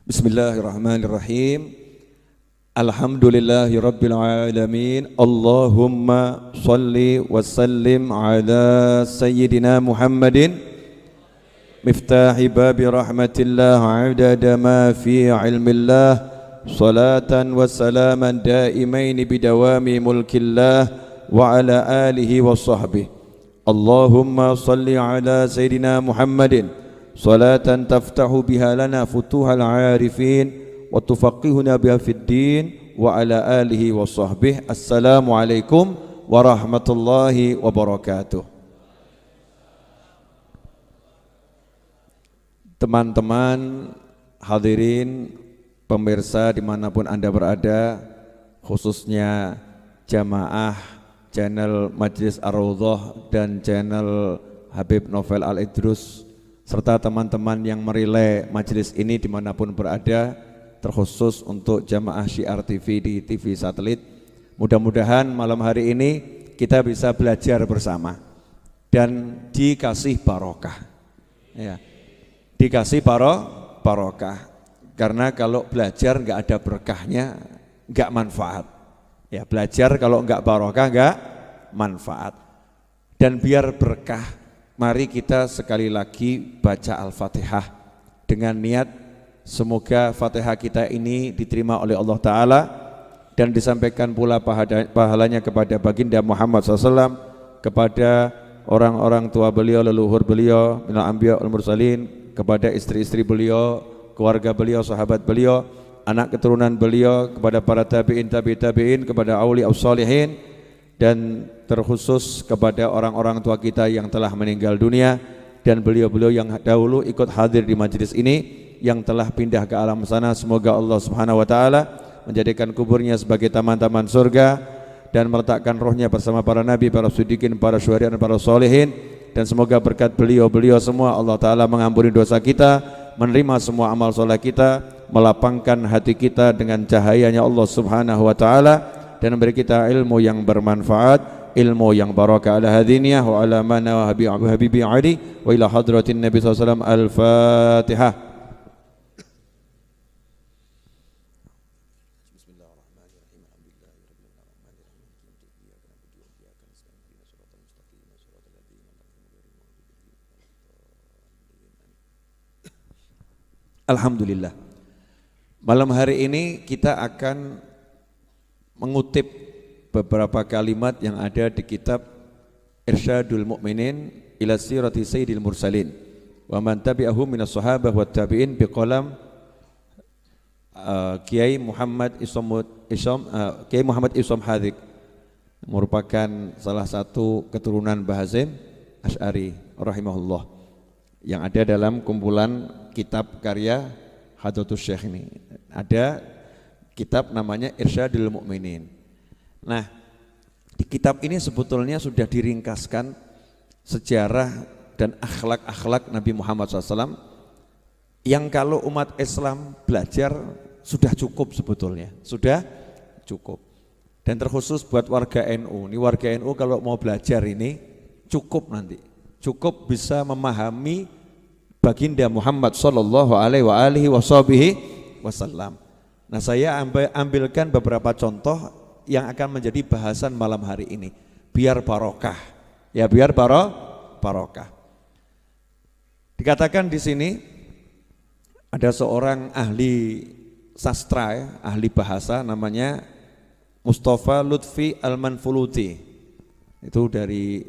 Bismillahirrahmanirrahim. Alhamdulillahi rabbil alamin. Allahumma salli wa sallim ala sayyidina Muhammadin miftahi babi rahmatillah adada ma fi ilmillah salatan wa salaman daimaini bidawami mulkillah wa ala alihi wa sahbihi. Allahumma salli ala sayyidina Muhammadin salatan taftahu biha lana futuhal arifin wa tufaqihuna biha fid din wa ala alihi wa sahbihi. Assalamualaikum warahmatullahi wabarakatuh. Teman-teman hadirin pemirsa dimanapun Anda berada, khususnya jamaah channel Majlis Ar-Raudhah dan channel Habib Novel Al-Idrus, serta teman-teman yang merilai majelis ini dimanapun berada, terkhusus untuk jamaah Syiar TV di TV satelit. Mudah-mudahan malam hari ini kita bisa belajar bersama dan dikasih barokah, ya, dikasih barokah. Karena kalau belajar nggak ada berkahnya, nggak manfaat. Ya, belajar kalau nggak barokah nggak manfaat. Dan biar berkah, mari kita sekali lagi baca Al-Fatihah dengan niat semoga Fatihah kita ini diterima oleh Allah Ta'ala dan disampaikan pula pahalanya kepada baginda Muhammad SAW, kepada orang-orang tua beliau, leluhur beliau, minal anbiya wal mursalin, kepada istri-istri beliau, keluarga beliau, sahabat beliau, anak keturunan beliau, kepada para tabi'in, tabi'in, kepada awliya sholihin, dan terkhusus kepada orang-orang tua kita yang telah meninggal dunia dan beliau-beliau yang dahulu ikut hadir di majelis ini yang telah pindah ke alam sana. Semoga Allah Subhanahu wa taala menjadikan kuburnya sebagai taman-taman surga dan meletakkan rohnya bersama para nabi, para siddiqin, para syuhada dan para sholihin. Dan semoga berkat beliau-beliau semua Allah taala mengampuni dosa kita, menerima semua amal soleh kita, melapangkan hati kita dengan cahayanya Allah Subhanahu wa taala, dan memberi kita ilmu yang bermanfaat, ilmu yang barakah. Ala hadiniyah wa ala mana wa habibi ali wa ila hadratin Nabi SAW. Al-Fatihah. Alhamdulillah. Malam hari ini kita akan mengutip beberapa kalimat yang ada di kitab Irsyadul Mu'minin ila Sirati Sayyidil Mursalin wa man tabi'ahum minas sahabah wat tabi'in biqalam Kiai Muhammad Isom Hadik, merupakan salah satu keturunan Bahazim Asy'ari rahimahullah, yang ada dalam kumpulan kitab karya Hadratus Syekh ini. Ada kitab namanya Irsyadul Mu'minin. Nah, di kitab ini sebetulnya sudah diringkaskan sejarah dan akhlak-akhlak Nabi Muhammad SAW yang kalau umat Islam belajar sudah cukup sebetulnya, sudah cukup. Dan terkhusus buat warga NU, ini warga NU kalau mau belajar ini cukup nanti, cukup bisa memahami baginda Muhammad SAW. Nah, saya ambilkan beberapa contoh yang akan menjadi bahasan malam hari ini, biar barokah, ya, biar barokah. Dikatakan di sini ada seorang ahli sastra, ya, ahli bahasa, namanya Mustafa Lutfi Al-Manfuluti, itu dari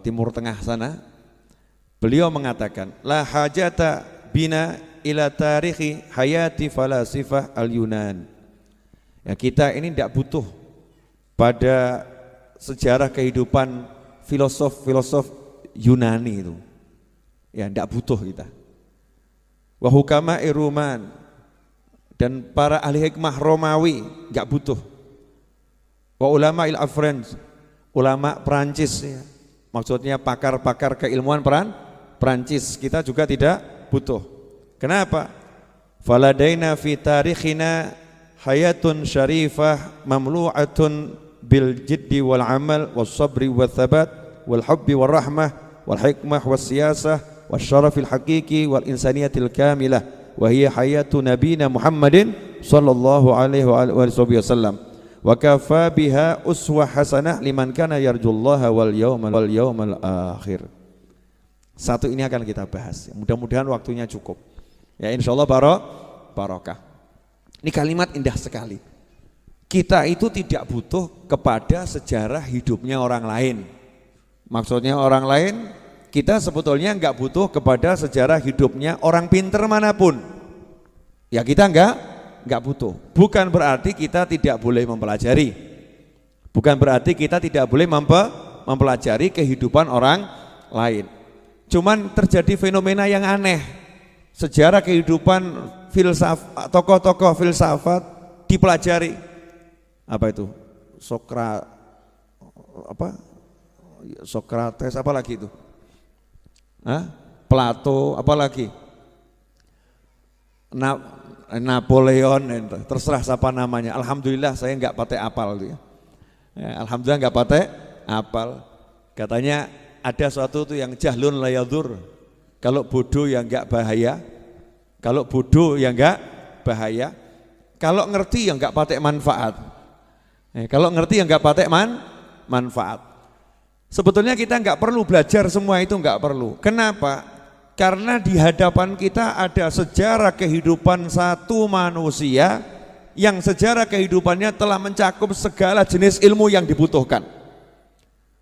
Timur Tengah sana. Beliau mengatakan, la hajata bina ila tarikhi hayati falasifah al-Yunan. Ya, kita ini tidak butuh pada sejarah kehidupan filosof-filosof Yunani itu. Ya, tidak butuh kita. Wa hukama Iruman, dan para ahli hikmah Romawi enggak butuh. Wa ulama il-Afrans, ulama Perancis, ya. Maksudnya pakar-pakar keilmuan Perancis, kita juga tidak butuh. Kenapa? Faladaina fi tarikhina hayatun syarifah mamlu'atun bil jiddi wal amal was sabri wal thabat wal hubbi wal rahmah wal hikmah was siyasah was syarafil haqiqi wal insaniyatil kamilah wa hiya hayatu nabiyina Muhammadin sallallahu alaihi wasallam. Wa kafa biha uswah hasanah liman kana yarjullaha wal yawmal akhir. Satu ini akan kita bahas. Mudah-mudahan waktunya cukup. Ya insyaallah barokah. Ini kalimat indah sekali. Kita itu tidak butuh kepada sejarah hidupnya orang lain. Maksudnya orang lain, kita sebetulnya enggak butuh kepada sejarah hidupnya orang pinter manapun. Ya kita enggak butuh. Bukan berarti kita tidak boleh mempelajari. Bukan berarti kita tidak boleh mempelajari kehidupan orang lain. Cuman terjadi fenomena yang aneh. Sejarah kehidupan tokoh-tokoh filsafat dipelajari. Apa itu? Sokrates apa lagi itu? Plato apa lagi? Napoleon, terserah siapa namanya. Alhamdulillah saya enggak pakai apal itu ya. Alhamdulillah enggak pakai apal. Katanya ada suatu tuh yang jahlun la yadur. Kalau bodoh ya enggak bahaya. Kalau bodoh ya enggak bahaya. Kalau ngerti ya enggak pakai manfaat. Kalau ngerti ya enggak pakai manfaat. Sebetulnya kita enggak perlu belajar semua itu, enggak perlu. Kenapa? Karena di hadapan kita ada sejarah kehidupan satu manusia yang sejarah kehidupannya telah mencakup segala jenis ilmu yang dibutuhkan.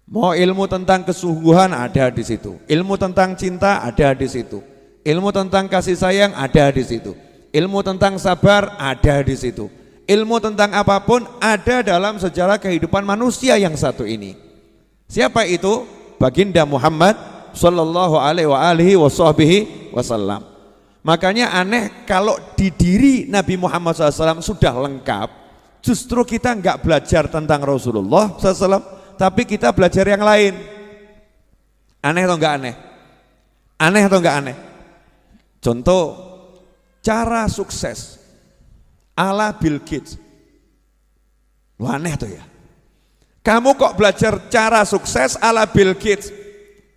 Mau ilmu tentang kesungguhan ada di situ, ilmu tentang cinta ada di situ, ilmu tentang kasih sayang ada di situ, ilmu tentang sabar ada di situ, ilmu tentang apapun ada dalam sejarah kehidupan manusia yang satu ini. Siapa itu? Baginda Muhammad sallallahu alaihi wasallam. Makanya aneh kalau di diri Nabi Muhammad SAW sudah lengkap, justru kita enggak belajar tentang Rasulullah SAW, tapi kita belajar yang lain. Aneh atau enggak aneh? Aneh atau enggak aneh? Contoh, cara sukses ala Bill Gates. Wah, aneh tuh ya. Kamu kok belajar cara sukses ala Bill Gates?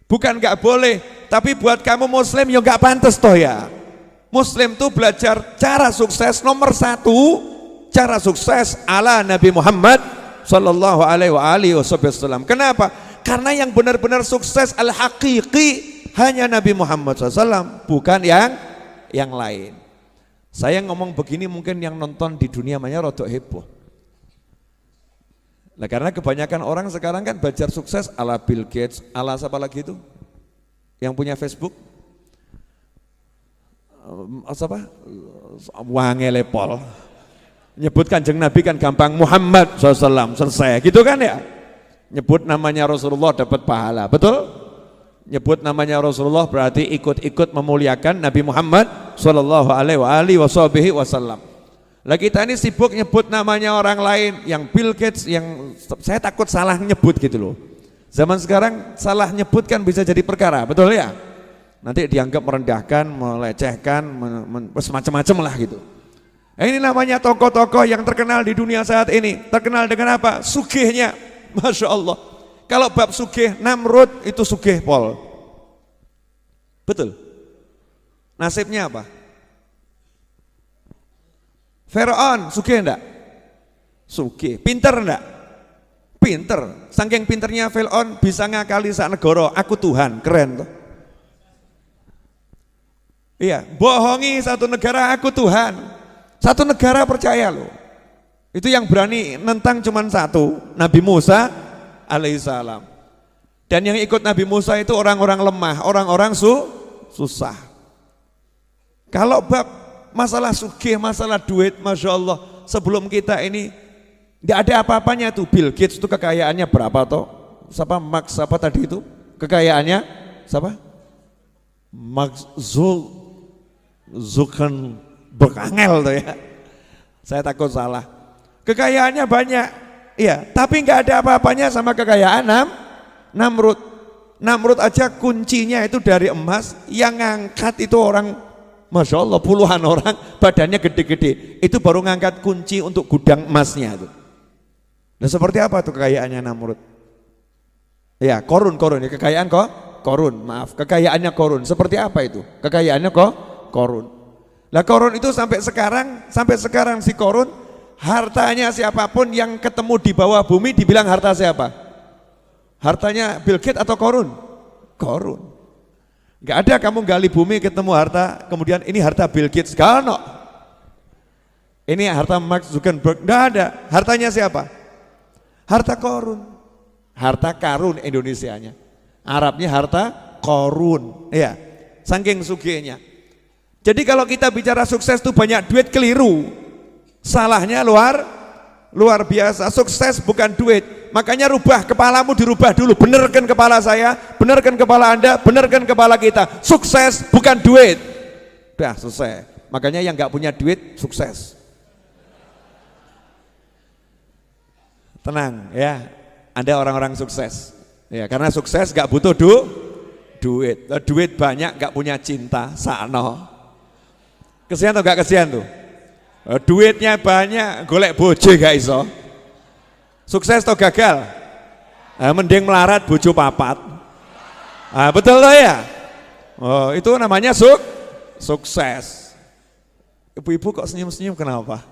Bukan enggak boleh, tapi buat kamu muslim ya enggak pantas toh ya. Muslim tuh belajar cara sukses nomor 1, cara sukses ala Nabi Muhammad sallallahu alaihi wasallam. Kenapa? Karena yang benar-benar sukses al-haqiqi hanya Nabi Muhammad SAW, bukan yang lain. Saya ngomong begini mungkin yang nonton di dunia banyak rodok heboh. Nah, karena kebanyakan orang sekarang kan belajar sukses ala Bill Gates, ala siapa lagi itu? Yang punya Facebook? Siapa? Wangelepol. Nyebut Kanjeng Nabi kan gampang, Muhammad SAW, selesai. Gitu kan ya? Nyebut namanya Rasulullah dapat pahala, betul? Nyebut namanya Rasulullah berarti ikut-ikut memuliakan Nabi Muhammad sallallahu alaihi wasallam. Lah kita ini sibuk nyebut namanya orang lain, yang Bill Gates, yang saya takut salah nyebut gitu loh. Zaman sekarang salah nyebut kan bisa jadi perkara, betul ya? Nanti dianggap merendahkan, melecehkan, macam-macam lah gitu. Ini namanya tokoh-tokoh yang terkenal di dunia saat ini. Terkenal dengan apa? Sugihnya, Masya Allah. Kalau bab sugih, Namrud itu sugih pol. Betul? Nasibnya apa? Firaun sugih enggak? Sugih. Pinter enggak? Pinter. Saking pinternya Firaun bisa ngakali sak negara, aku Tuhan, keren tuh. Iya, bohongi satu negara, aku Tuhan. Satu negara percaya loh. Itu yang berani nentang cuman satu, Nabi Musa alaihissalam. Dan yang ikut Nabi Musa itu orang-orang lemah, orang-orang susah. Kalau bab masalah sugih, masalah duit, Masya Allah, sebelum kita ini tidak ada apa-apanya tuh. Bill Gates itu kekayaannya berapa toh? Siapa Max apa tadi itu? Kekayaannya siapa? Max Zuckerberg angel tuh ya. Saya takut salah. Kekayaannya banyak, iya, tapi nggak ada apa-apanya sama kekayaan Namrud. Namrud aja kuncinya itu dari emas, yang ngangkat itu orang, Masya Allah, puluhan orang, badannya gede-gede, itu baru ngangkat kunci untuk gudang emasnya itu. Nah seperti apa tuh kekayaannya Namrud? Ya Korun ya, kekayaan Korun, maaf, kekayaannya Korun. Seperti apa itu? Kekayaannya Korun. Lah Korun itu sampai sekarang si Korun, hartanya siapapun yang ketemu di bawah bumi dibilang harta siapa? Hartanya Bill Gates atau Korun? Korun. Gak ada kamu gali bumi ketemu harta, kemudian ini harta Bill Gates, gak ada. Ini harta Mark Zuckerberg, gak ada. Hartanya siapa? Harta Korun. Harta karun Indonesianya. Arabnya harta Korun. Ya, saking sugihnya. Jadi kalau kita bicara sukses itu banyak duit, keliru. Salahnya luar biasa. Sukses bukan duit. Makanya rubah kepalamu, dirubah dulu. Benerkan kepala saya, benerkan kepala Anda, benerkan kepala kita. Sukses bukan duit. Udah selesai. Makanya yang nggak punya duit sukses. Tenang ya, Anda orang-orang sukses. Ya, karena sukses nggak butuh duit. Duit banyak nggak punya cinta, sakno. Kesian atau gak kesian tuh? Duitnya banyak, golek bojo gak iso. Sukses atau gagal? Mending melarat bojo papat. Betul loh ya? Oh, itu namanya sukses. Ibu-ibu kok senyum-senyum kenapa?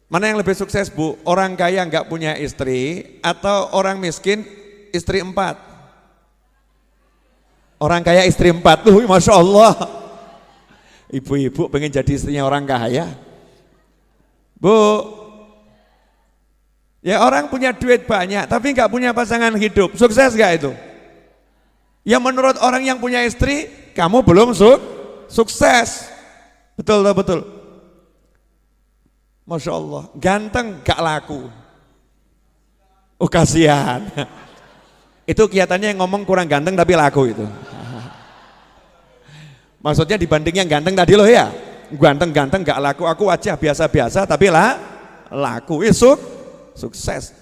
Mana yang lebih sukses Bu? Orang kaya gak punya istri atau orang miskin istri 4? Orang kaya istri 4 tuh, Masya Allah. Ibu-ibu pengen jadi istrinya orang kaya. Bu, ya orang punya duit banyak tapi nggak punya pasangan hidup, sukses gak itu? Ya menurut orang yang punya istri, kamu belum sukses. Betul. Masya Allah, ganteng gak laku. Oh kasihan. Itu kelihatannya yang ngomong kurang ganteng tapi laku itu. Maksudnya dibanding yang ganteng tadi loh ya. Ganteng gak laku, aku aja biasa-biasa tapi laku. Sukses.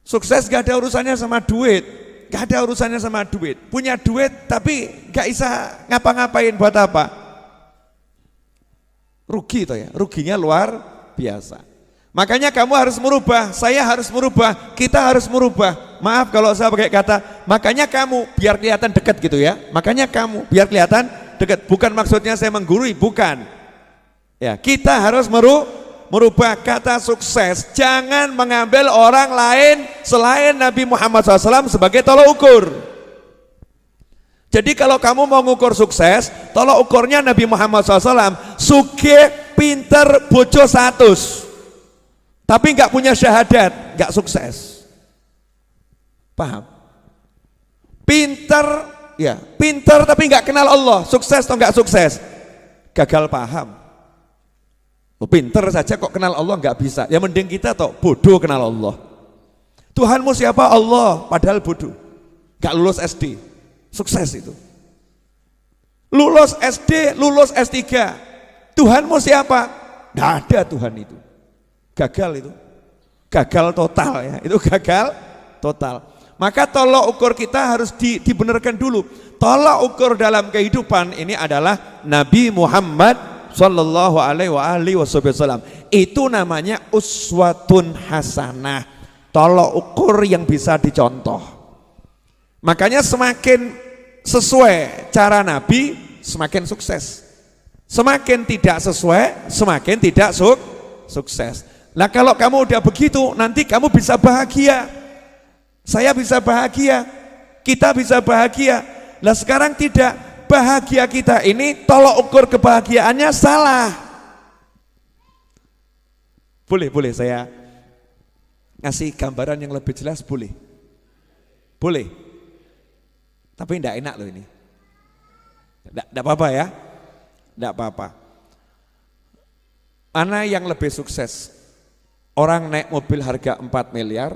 Sukses gak ada urusannya sama duit. Gak ada urusannya sama duit. Punya duit tapi gak bisa ngapa-ngapain buat apa? Rugi toh ya. Ruginya luar biasa. Makanya kamu harus merubah, saya harus merubah, kita harus merubah. Maaf kalau saya pakai kata, makanya kamu biar kelihatan dekat gitu ya. Makanya kamu biar kelihatan dekat. Bukan maksudnya saya menggurui, bukan. Ya, kita harus merubah kata sukses. Jangan mengambil orang lain selain Nabi Muhammad SAW sebagai tolok ukur. Jadi kalau kamu mau ngukur sukses, tolok ukurnya Nabi Muhammad SAW. Sugih, pinter, bojo 100. Tapi nggak punya syahadat, nggak sukses. Paham? Pinter tapi nggak kenal Allah, sukses atau nggak sukses? Gagal paham. Pinter saja kok kenal Allah nggak bisa. Ya mending kita toh bodoh kenal Allah. Tuhanmu siapa? Allah, padahal bodoh. Nggak lulus SD, sukses itu. Lulus SD, lulus S3. Tuhanmu siapa? Nggak ada Tuhan itu. Gagal itu, gagal total ya, itu gagal total. Maka tolok ukur kita harus dibenarkan dulu. Tolok ukur dalam kehidupan ini adalah Nabi Muhammad Sallallahu Alaihi Wasallam. Itu namanya uswatun hasanah. Tolok ukur yang bisa dicontoh. Makanya semakin sesuai cara Nabi, semakin sukses. Semakin tidak sesuai, semakin tidak sukses. Nah kalau kamu udah begitu, nanti kamu bisa bahagia. Saya bisa bahagia, kita bisa bahagia. Nah sekarang tidak, bahagia kita ini tolok ukur kebahagiaannya salah. Boleh saya ngasih gambaran yang lebih jelas, boleh? Boleh. Tapi enggak enak loh ini. Enggak apa-apa ya. Enggak apa-apa. Mana yang lebih sukses? Orang naik mobil harga 4 miliar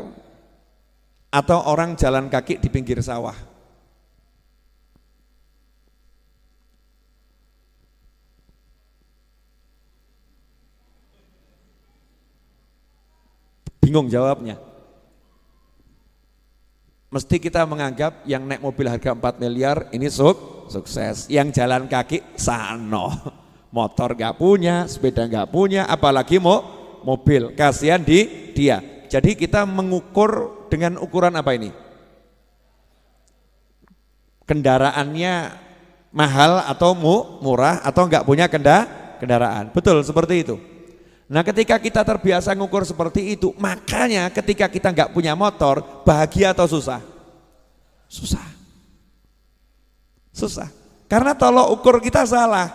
atau orang jalan kaki di pinggir sawah? Bingung jawabnya. Mesti kita menganggap yang naik mobil harga 4 miliar ini sukses. Yang jalan kaki sano. Motor gak punya, sepeda gak punya, apalagi mobil, kasihan dia. Jadi kita mengukur dengan ukuran apa ini? Kendaraannya mahal atau murah atau enggak punya kendaraan. Betul seperti itu. Nah ketika kita terbiasa ngukur seperti itu, makanya ketika kita enggak punya motor, bahagia atau susah? Susah. Susah. Karena tolok ukur kita salah.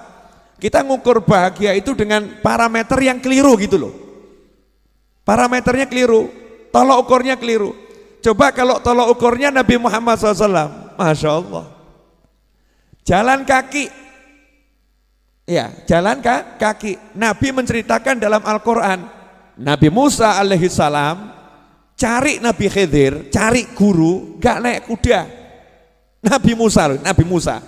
Kita ngukur bahagia itu dengan parameter yang keliru gitu loh. Parameternya keliru, tolok ukurnya keliru. Coba kalau tolok ukurnya Nabi Muhammad SAW, Masya Allah. Jalan kaki, ya jalan kaki. Nabi menceritakan dalam Al-Quran, Nabi Musa alaihissalam cari Nabi Khidir, cari guru, gak naik kuda. Nabi Musa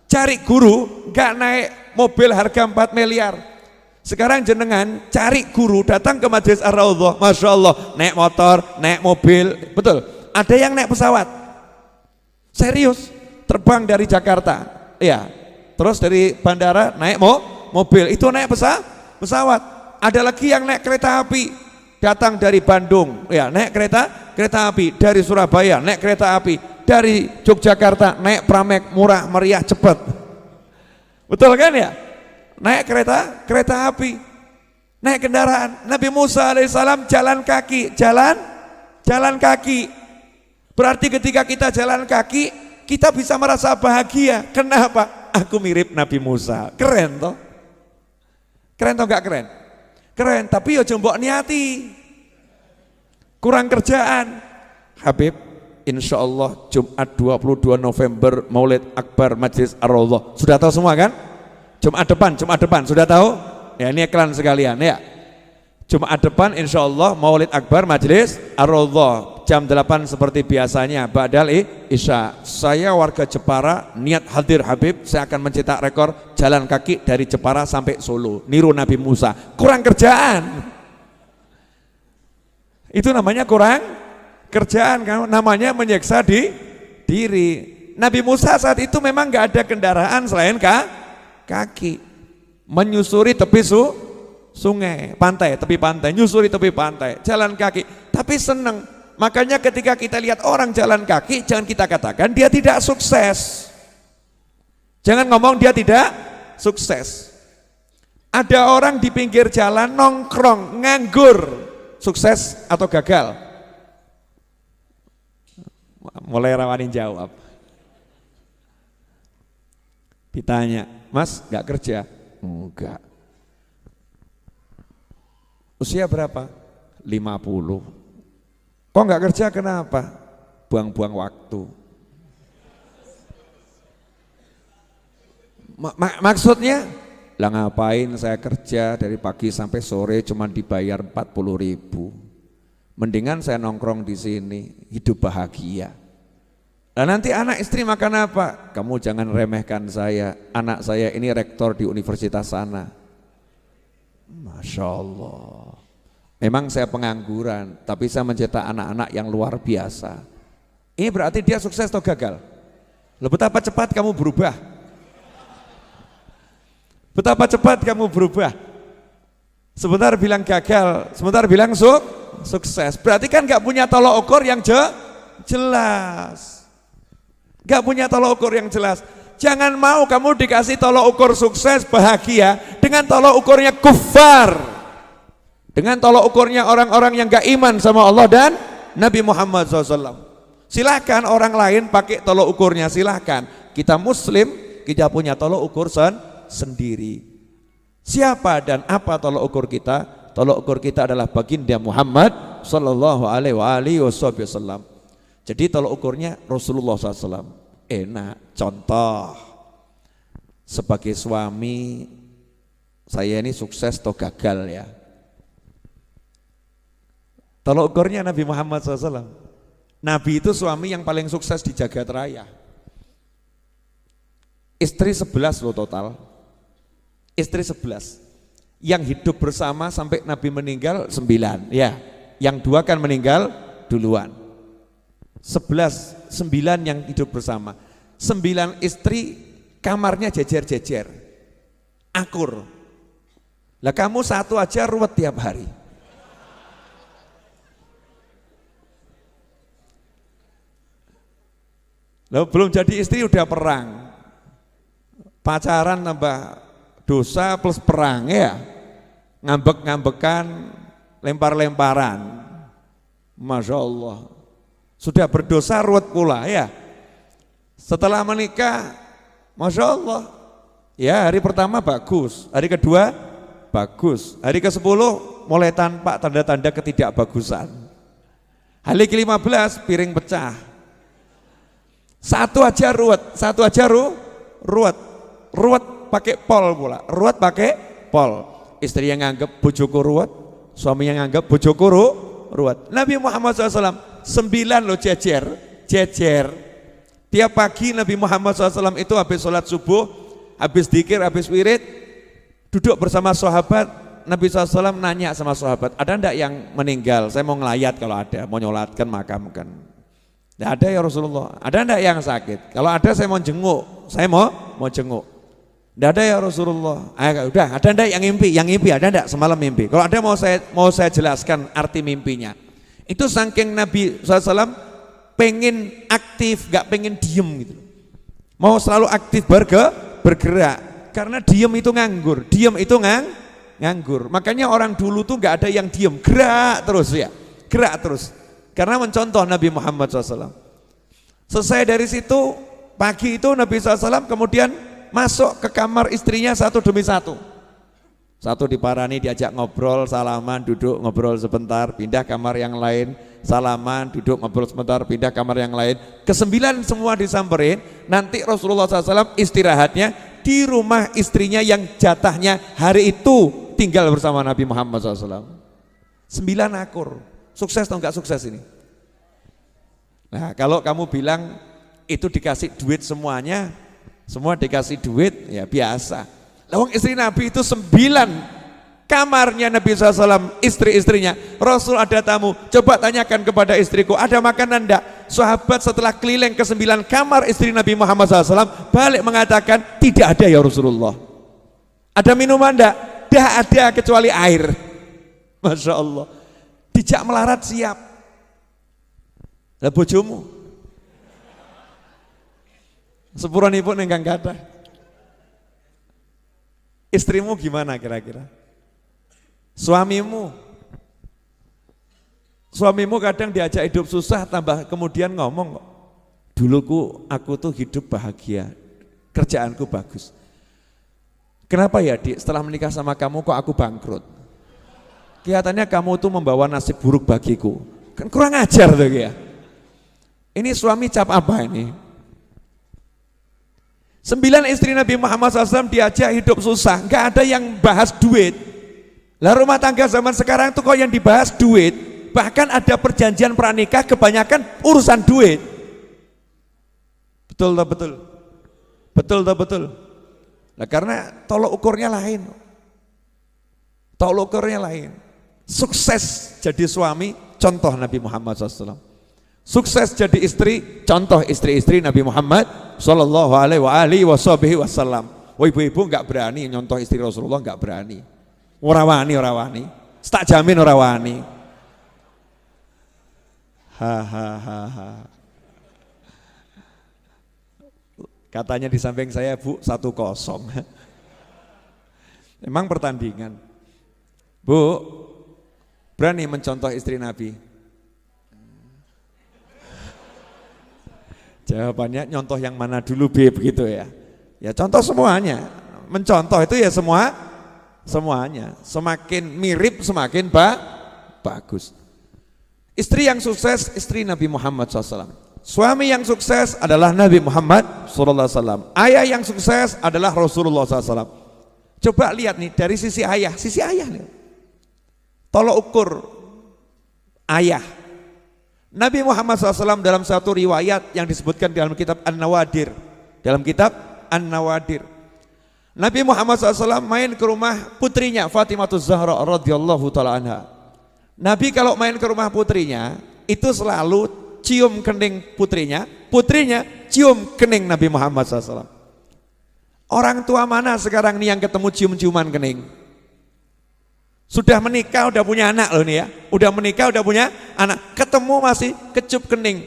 cari guru, gak naik mobil harga 4 miliar. Sekarang jenengan cari guru, datang ke Majlis Ar-Raudhah, Masya Allah, naik motor, naik mobil, betul. Ada yang naik pesawat, serius, terbang dari Jakarta, ya. Terus dari bandara naik mobil, itu naik pesawat. Ada lagi yang naik kereta api, datang dari Bandung, ya naik kereta api, dari Surabaya naik kereta api, dari Yogyakarta naik pramek murah meriah cepat, betul kan ya? Naik kereta api, naik kendaraan. Nabi Musa alaihissalam jalan kaki. Berarti ketika kita jalan kaki, kita bisa merasa bahagia. Kenapa? Aku mirip Nabi Musa. Keren toh? Keren toh gak keren? Keren, tapi yo jombok niati. Kurang kerjaan. Habib, insya Allah Jumat 22 November Maulid Akbar Majlis Ar-Raudhah. Sudah tahu semua kan? Jumat depan, sudah tahu? Ya ini iklan sekalian ya. Jumat depan insya Allah Maulid Akbar Majlis Ar-Raudhah jam 8 seperti biasanya ba'dal isya. Saya warga Jepara niat hadir Habib, saya akan mencetak rekor jalan kaki dari Jepara sampai Solo, niru Nabi Musa. Kurang kerjaan. Itu namanya kurang kerjaan, namanya menyiksa diri. Nabi Musa saat itu memang nggak ada kendaraan selain kaki, menyusuri tepi sungai, tepi pantai, nyusuri tepi pantai, jalan kaki, tapi senang. Makanya ketika kita lihat orang jalan kaki, jangan kita katakan dia tidak sukses, jangan ngomong dia tidak sukses. Ada orang di pinggir jalan nongkrong, nganggur, sukses atau gagal? Mulai rawanin jawab. Ditanya, Mas gak kerja? Enggak. Usia berapa? 50. Kok gak kerja kenapa? Buang-buang waktu. Maksudnya? Lah ngapain saya kerja dari pagi sampai sore cuma dibayar 40.000. Mendingan saya nongkrong di sini, hidup bahagia. Nah nanti anak istri makan apa? Kamu jangan remehkan saya, anak saya ini rektor di universitas sana. Masya Allah. Memang saya pengangguran, tapi saya mencetak anak-anak yang luar biasa. Ini berarti dia sukses atau gagal? Loh, betapa cepat kamu berubah. Betapa cepat kamu berubah. Sebentar bilang gagal, sebentar bilang sukses. Berarti kan gak punya tolok ukur yang jelas. Gak punya tolok ukur yang jelas. Jangan mau kamu dikasih tolok ukur sukses bahagia dengan tolok ukurnya kufar, dengan tolok ukurnya orang-orang yang gak iman sama Allah dan Nabi Muhammad SAW. Silahkan orang lain pakai tolok ukurnya, silahkan. Kita muslim, kita punya tolok ukur sendiri. Siapa dan apa tolok ukur kita? Tolok ukur kita adalah baginda Muhammad sallallahu alaihi wasallam. Jadi tolok ukurnya Rasulullah SAW. Enak. Contoh, sebagai suami saya ini sukses atau gagal ya? Tolok ukurnya Nabi Muhammad SAW. Nabi itu suami yang paling sukses di jagat raya. Istri 11 loh total. Istri 11. Yang hidup bersama sampai Nabi meninggal 9 ya. Yang 2 kan meninggal duluan. 9 yang hidup bersama. 9 istri, kamarnya jejer-jejer, akur. Lah kamu satu aja ruwet tiap hari. Lalu belum jadi istri udah perang. pacaran tambah dosa plus perang ya, ngambek-ngambekan, lempar-lemparan, Masya Allah, sudah berdosa ruwet pula ya. Setelah menikah, Masya Allah, ya hari pertama bagus, hari kedua bagus, hari ke-10 mulai tanpa tanda-tanda ketidakbagusan. Hari ke-15 piring pecah, satu aja ruwet, ruwet pakai pol pula, ruwet pakai pol. Istri yang nganggap bojoku ruwet, suami yang nganggap bojoku ruwet. Nabi Muhammad SAW 9 loh jejer. Tiap pagi Nabi Muhammad SAW itu habis sholat subuh, habis dzikir, habis wirid, duduk bersama sahabat. Nabi SAW nanya sama sahabat, ada enggak yang meninggal? Saya mau ngelayat kalau ada, mau nyolatkan makamkan. Tidak ada ya Rasulullah. Ada enggak yang sakit? Kalau ada saya mau jenguk, saya mau jenguk. Tidak ada ya Rasulullah. Udah, ada enggak yang ngimpi? Yang ngimpi ada enggak semalam mimpi? Kalau ada mau saya jelaskan arti mimpinya. Itu saking Nabi SAW pengen aktif, gak pengen diem gitu. Mau selalu aktif bergerak. Karena diem itu nganggur, nganggur. Makanya orang dulu tuh gak ada yang diem, gerak terus. Karena mencontoh Nabi Muhammad SAW. Selesai dari situ, pagi itu Nabi SAW kemudian masuk ke kamar istrinya satu demi satu. Satu diparani, diajak ngobrol, salaman, duduk ngobrol sebentar, pindah kamar yang lain, salaman, duduk ngobrol sebentar, pindah kamar yang lain. Ke-9 semua disamperin. Nanti Rasulullah SAW istirahatnya di rumah istrinya yang jatahnya hari itu tinggal bersama Nabi Muhammad SAW. 9 akur. Sukses atau enggak sukses ini? Nah, kalau kamu bilang itu dikasih duit semuanya, semua dikasih duit, ya biasa. Lawang istri Nabi itu 9 kamarnya Nabi SAW, istri-istrinya. Rasul ada tamu, coba tanyakan kepada istriku, ada makanan enggak? Sahabat setelah keliling ke 9 kamar istri Nabi Muhammad SAW, balik mengatakan, tidak ada ya Rasulullah. Ada minuman enggak? Tidak ada kecuali air. Masya Allah. Dijak melarat siap. Lah bojomu sepuranipun ingkang kathah. Istrimu gimana kira-kira? Suamimu kadang diajak hidup susah, tambah kemudian ngomong kok, duluku aku tuh hidup bahagia, kerjaanku bagus. Kenapa ya Dik, setelah menikah sama kamu kok aku bangkrut? Kelihatannya kamu tuh membawa nasib buruk bagiku. Kan kurang ajar tuh ya. Ini suami cap apa ini? 9 istri Nabi Muhammad SAW diajak hidup susah, nggak ada yang bahas duit. Lah rumah tangga zaman sekarang tuh kok yang dibahas duit, bahkan ada perjanjian pranikah kebanyakan urusan duit. Betul tak betul? Betul tak betul? Nah karena tolok ukurnya lain. Tolok ukurnya lain. Sukses jadi suami, contoh Nabi Muhammad SAW. Sukses jadi istri, contoh istri-istri Nabi Muhammad sallallahu alaihi wasallam. Wah ibu-ibu enggak berani nyontoh istri Rasulullah, enggak berani. Ora wani. Tak jamin ora wani. Ha. Katanya di samping saya, Bu, 1-0. Memang pertandingan. Bu, berani mencontoh istri Nabi? Jawabannya nyontoh yang mana dulu B begitu ya. Ya contoh semuanya. Mencontoh itu ya semuanya. Semakin mirip semakin bagus. Istri yang sukses istri Nabi Muhammad SAW. Suami yang sukses adalah Nabi Muhammad SAW. Ayah yang sukses adalah Rasulullah SAW. Coba lihat nih dari sisi ayah nih. Tolok ukur ayah. Nabi Muhammad SAW dalam satu riwayat yang disebutkan dalam kitab An-Nawadir, Nabi Muhammad SAW main ke rumah putrinya Fatimah Zahra radhiyallahu taala anha. Nabi kalau main ke rumah putrinya itu selalu cium kening putrinya cium kening Nabi Muhammad SAW. Orang tua mana sekarang nih yang ketemu cium-ciuman kening? Sudah menikah, udah punya anak loh nih ya. Udah menikah, udah punya anak. Ketemu masih kecup kening.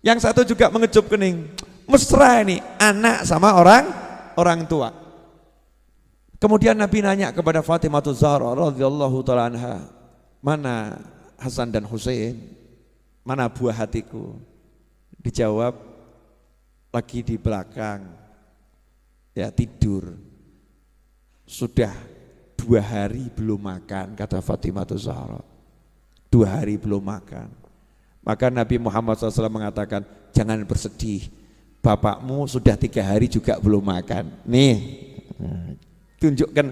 Yang satu juga mengecup kening. Mesra ini, anak sama orang orang tua. Kemudian Nabi nanya kepada Fatimah Zahra radhiyallahu taala anha, mana Hasan dan Husain, mana buah hatiku? Dijawab, lagi di belakang, ya tidur. Sudah 2 hari belum makan, kata Fatimah Zahra. 2 hari belum makan. Maka Nabi Muhammad SAW mengatakan, jangan bersedih, bapakmu sudah 3 hari juga belum makan. Nih, tunjukkan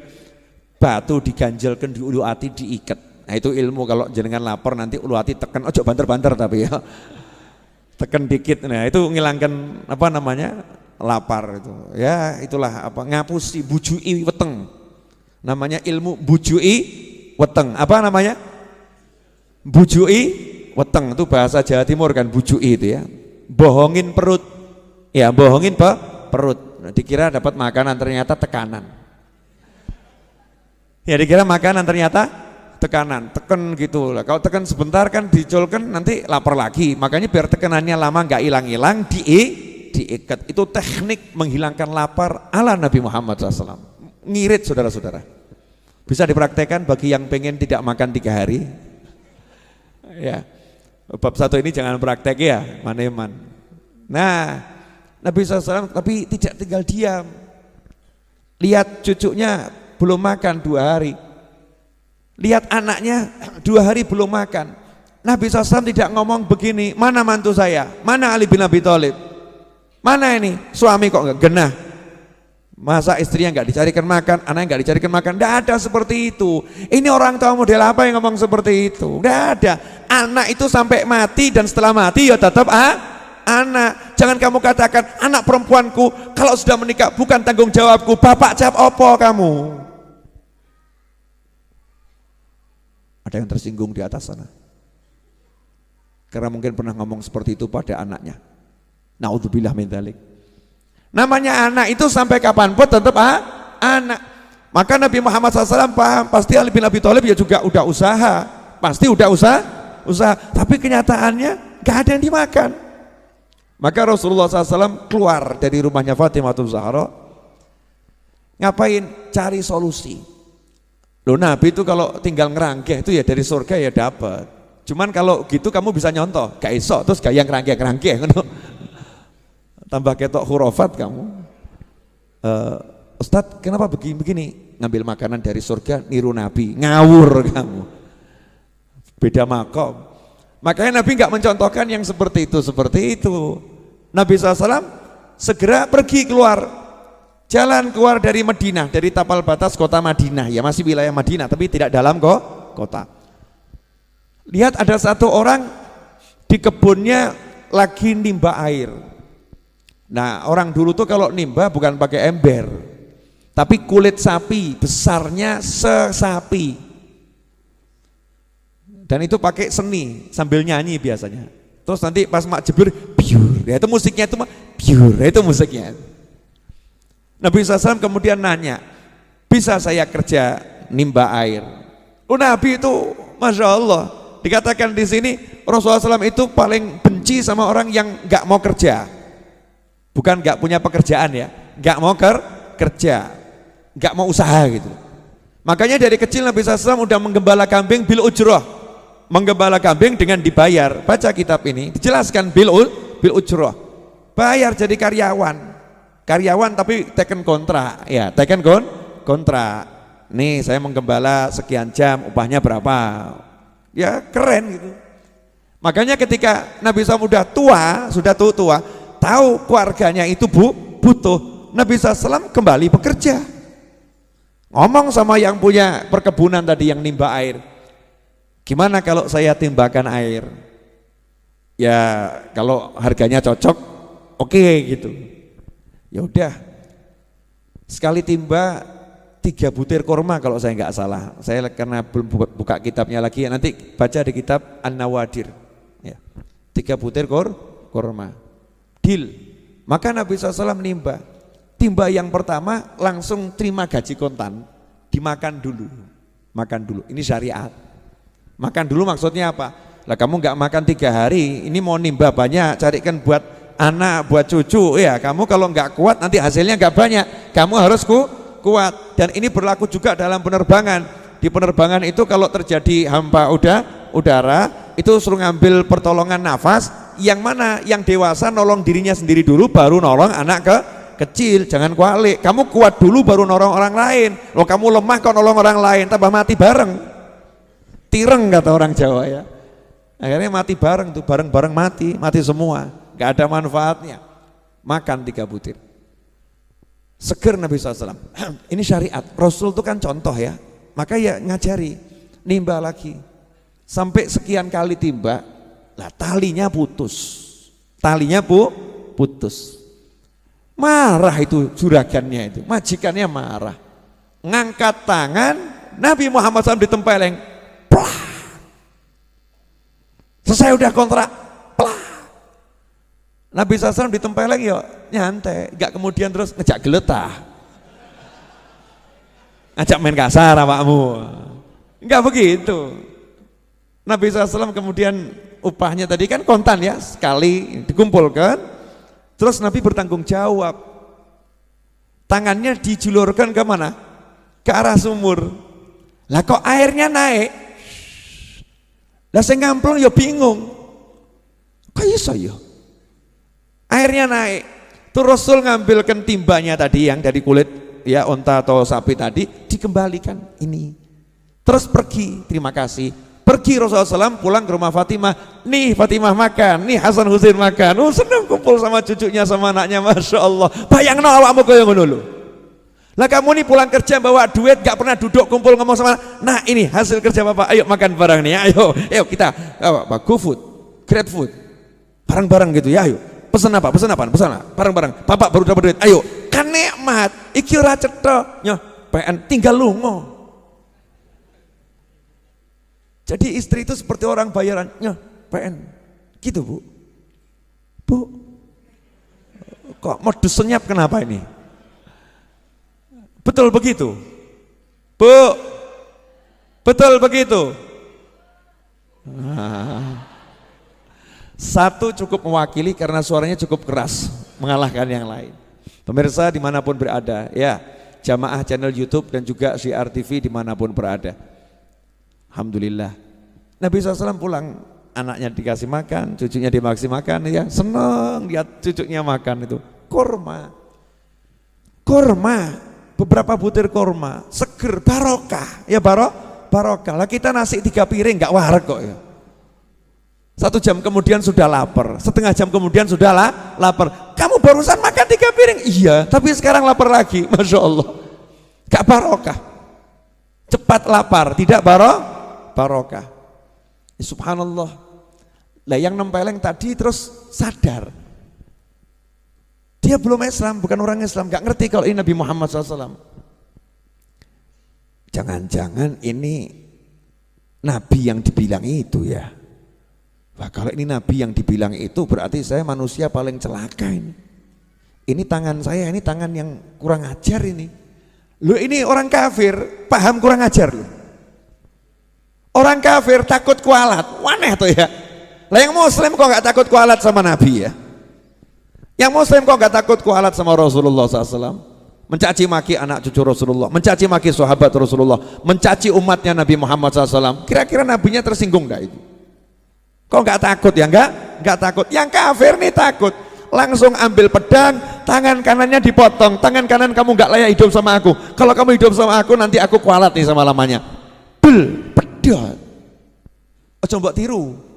batu diganjalkan di ulu hati diikat. Nah itu ilmu, kalau jenengan lapar nanti ulu hati tekan, ojo banter-banter tapi ya. Tekan dikit, nah itu ngilangkan apa namanya, lapar itu. Ya itulah apa, ngapusi bujui weteng. Namanya ilmu bujui weteng. Apa namanya? Bujui weteng, itu bahasa Jawa Timur kan, bujui itu ya. Bohongin perut. Ya, bohongin perut. Nah, dikira dapat makanan, ternyata tekanan. Ya dikira makanan, ternyata tekanan, teken gitu lah. Kalau tekan sebentar kan dicolkan nanti lapar lagi. Makanya biar tekanannya lama nggak hilang-hilang, diikat. Itu teknik menghilangkan lapar ala Nabi Muhammad SAW. Ngirit saudara-saudara. Bisa dipraktekkan bagi yang pengen tidak makan 3 hari. Ya, bab 1 ini jangan praktek ya, maneman. Nah, Nabi SAW tapi tidak tinggal diam. Lihat cucunya belum makan 2 hari. Lihat anaknya 2 hari belum makan. Nabi SAW tidak ngomong begini, mana mantu saya, mana Ali bin Abi Thalib, mana ini suami kok nggak genah, masa istrinya nggak dicarikan makan, anaknya nggak dicarikan makan. Tidak ada seperti itu. Ini orang tua model apa yang ngomong seperti itu? Tidak ada. Anak itu sampai mati, dan setelah mati ya tetap anak. Jangan kamu katakan anak perempuanku kalau sudah menikah bukan tanggung jawabku. Bapak jawab opo kamu? Ada yang tersinggung di atas sana karena mungkin pernah ngomong seperti itu pada anaknya. Naudzubillah min dzalik. Namanya anak itu sampai kapanpun tetap anak. Maka Nabi Muhammad SAW paham, pasti Ali bin Abi Thalib ya juga udah usaha, pasti udah usaha, tapi kenyataannya gak ada yang dimakan. Maka Rasulullah SAW keluar dari rumahnya Fatimah Zahra. Ngapain? Cari solusi. Loh, Nabi itu kalau tinggal ngerangkeh itu ya dari surga ya dapat. Cuman kalau gitu kamu bisa nyontoh, gak iso terus gak yang ngerangkeh. Tambah ketok hurufat kamu. Ustadz kenapa begini? Ngambil makanan dari surga niru Nabi, ngawur kamu. Beda makom. Makanya Nabi nggak mencontohkan yang seperti itu. Nabi SAW segera pergi keluar. Jalan keluar dari Madinah, dari tapal batas kota Madinah, ya masih wilayah Madinah tapi tidak dalam kota. Lihat ada satu orang di kebunnya lagi nimba air. Nah orang dulu tuh kalau nimba bukan pakai ember, tapi kulit sapi, besarnya sesapi. Dan itu pakai seni sambil nyanyi biasanya. Terus nanti pas mak jebur, biur, ya itu musiknya itu biur, ya itu musiknya. Nabi SAW kemudian nanya, bisa saya kerja nimba air? Nabi itu Masya Allah, dikatakan di sini Rasulullah SAW itu paling benci sama orang yang nggak mau kerja, bukan nggak punya pekerjaan ya, nggak mau kerja, nggak mau usaha gitu. Makanya dari kecil Nabi SAW udah menggembala kambing bil ujroh, menggembala kambing dengan dibayar. Baca kitab ini dijelaskan bil ujroh, bayar jadi karyawan tapi teken kontrak ya, teken kontrak. Nih saya menggembala sekian jam, upahnya berapa? Ya keren gitu. Makanya ketika Nabi SAW sudah tua, tahu keluarganya itu butuh, Nabi SAW kembali bekerja. Ngomong sama yang punya perkebunan tadi yang nimba air, gimana kalau saya timbakan air? Ya kalau harganya cocok, oke gitu. Ya udah, sekali timba 3 butir kurma kalau saya nggak salah. Saya karena belum buka kitabnya lagi, nanti baca di kitab An-Nawadir. Ya, 3 butir kurma. Deal. Maka Nabi SAW menimba. Timba yang pertama langsung terima gaji kontan, dimakan dulu. Makan dulu. Ini syariat. Makan dulu maksudnya apa? Lah kamu nggak makan 3 hari, ini mau nimba banyak, carikan buat anak, buat cucu. Ya, kamu kalau nggak kuat nanti hasilnya nggak banyak. Kamu harus kuat. Dan ini berlaku juga dalam penerbangan. Di penerbangan itu kalau terjadi hampa udara, itu suruh ngambil pertolongan nafas. Yang mana? Yang dewasa nolong dirinya sendiri dulu, baru nolong anak kecil. Jangan kualik. Kamu kuat dulu baru nolong orang lain. Loh, kamu lemah kok nolong orang lain, tambah mati bareng. Tireng kata orang Jawa ya. Akhirnya mati bareng tuh, bareng-bareng mati semua, gak ada manfaatnya. Makan 3 butir. Seger Nabi SAW. Ini syariat, Rasul itu kan contoh ya. Maka ya ngajari, nimba lagi. Sampai sekian kali timba, lah talinya putus. Putus. Marah itu juragannya itu, majikannya marah. Ngangkat tangan, Nabi Muhammad SAW ditempeleng. Plah. Selesai udah kontrak, pelah. Nabi SAW ditempeleng ya nyantai, gak kemudian terus ngejak geletah, ngajak main kasar awakmu, enggak begitu. Nabi SAW kemudian upahnya tadi kan kontan ya, sekali dikumpulkan, terus Nabi bertanggung jawab, tangannya dijulurkan ke mana? Ke arah sumur. Lah kok airnya naik? Lah sing ngamplung ya bingung. Kok iso ya? Airnya naik. Tuh Rasul ngambilkan timbanya tadi yang dari kulit ya unta atau sapi tadi, dikembalikan ini. Terus pergi, terima kasih. Pergi Rasulullah SAW pulang ke rumah Fatimah. Nih Fatimah makan, nih Hasan Husain makan. Oh senang kumpul sama cucunya sama anaknya, Masya Allah. Bayangno awakmu koyo ngono lho. Lah kamu nih pulang kerja bawa duit, gak pernah duduk kumpul ngomong sama, nah ini hasil kerja bapak, ayo makan bareng nih, ayo kita GoFood, GrabFood, bareng-bareng gitu ya, ayo pesan apa, bareng-bareng, bapak baru dapat duit, ayo kan nikmat, iki ora cetha, nyoh PN tinggal lungo. Jadi istri itu seperti orang bayaran, nyoh PN, gitu bu, kok modus senyap kenapa ini? Betul begitu? Bu, betul begitu? Nah, satu cukup mewakili karena suaranya cukup keras mengalahkan yang lain. Pemirsa dimanapun berada, ya jamaah channel YouTube dan juga Syiar TV dimanapun berada, alhamdulillah Nabi SAW pulang, anaknya dikasih makan, cucunya dikasih makan, ya senang lihat cucunya makan itu kurma, beberapa butir kurma, seger, barokah, ya barokah. Lah kita nasi 3 piring nggak wareg kok ya. 1 jam kemudian sudah lapar, setengah jam kemudian sudah lapar. Kamu barusan makan 3 piring, iya, tapi sekarang lapar lagi, Masya Allah. Gak barokah, cepat lapar, tidak barokah. Subhanallah. Lah yang nempeleng tadi terus sadar. Dia belum Islam, bukan orang Islam, gak ngerti kalau ini Nabi Muhammad SAW. Jangan-jangan ini Nabi yang dibilang itu ya. Wah kalau ini Nabi yang dibilang itu berarti saya manusia paling celaka ini. Ini tangan saya, ini tangan yang kurang ajar ini. Loh ini orang kafir, paham kurang ajar loh. Orang kafir takut kualat, waneh tuh ya. Lah yang muslim kok gak takut kualat sama Nabi ya. Yang muslim kok gak takut kualat sama Rasulullah SAW, mencaci maki anak cucu Rasulullah, mencaci maki sahabat Rasulullah, mencaci umatnya Nabi Muhammad SAW. Kira-kira nabinya tersinggung gak itu? Kok gak takut ya? Gak takut. Yang kafir nih takut, langsung ambil pedang, tangan kanannya dipotong, tangan kanan kamu gak layak hidup sama aku, kalau kamu hidup sama aku nanti aku kualat nih sama lamanya. Pedang. Coba tiru.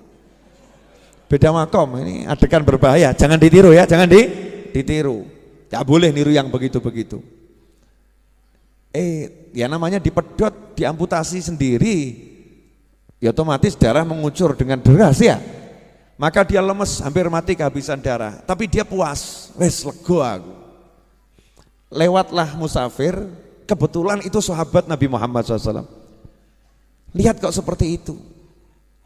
Beda makom, ini adegan berbahaya, jangan ditiru ya, jangan ditiru. Tidak boleh niru yang begitu-begitu. Ya namanya dipedot, diamputasi sendiri, ya otomatis darah mengucur dengan deras ya. Maka dia lemes, hampir mati kehabisan darah. Tapi dia puas, wes lego aku. Lewatlah musafir, kebetulan itu sahabat Nabi Muhammad SAW. Lihat kok seperti itu.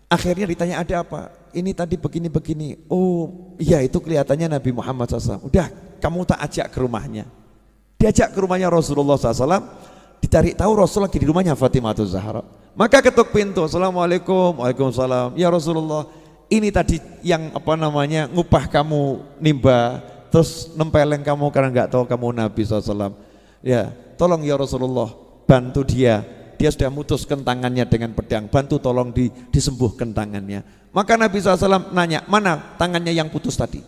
Akhirnya ditanya ada apa? Ini tadi begini-begini. Oh iya itu kelihatannya Nabi Muhammad SAW. Udah kamu tak ajak ke rumahnya. Diajak ke rumahnya Rasulullah SAW. Dicari tahu Rasul lagi di rumahnya Fatimah Zahra. Maka ketuk pintu. Assalamualaikum. Waalaikumsalam. Ya Rasulullah, ini tadi yang ngupah kamu nimba, terus nempeleng kamu karena nggak tahu kamu Nabi SAW. Ya, tolong ya Rasulullah, bantu dia sudah mutuskan tangannya dengan pedang, bantu tolong disembuhkan tangannya. Maka Nabi SAW nanya, mana tangannya yang putus tadi?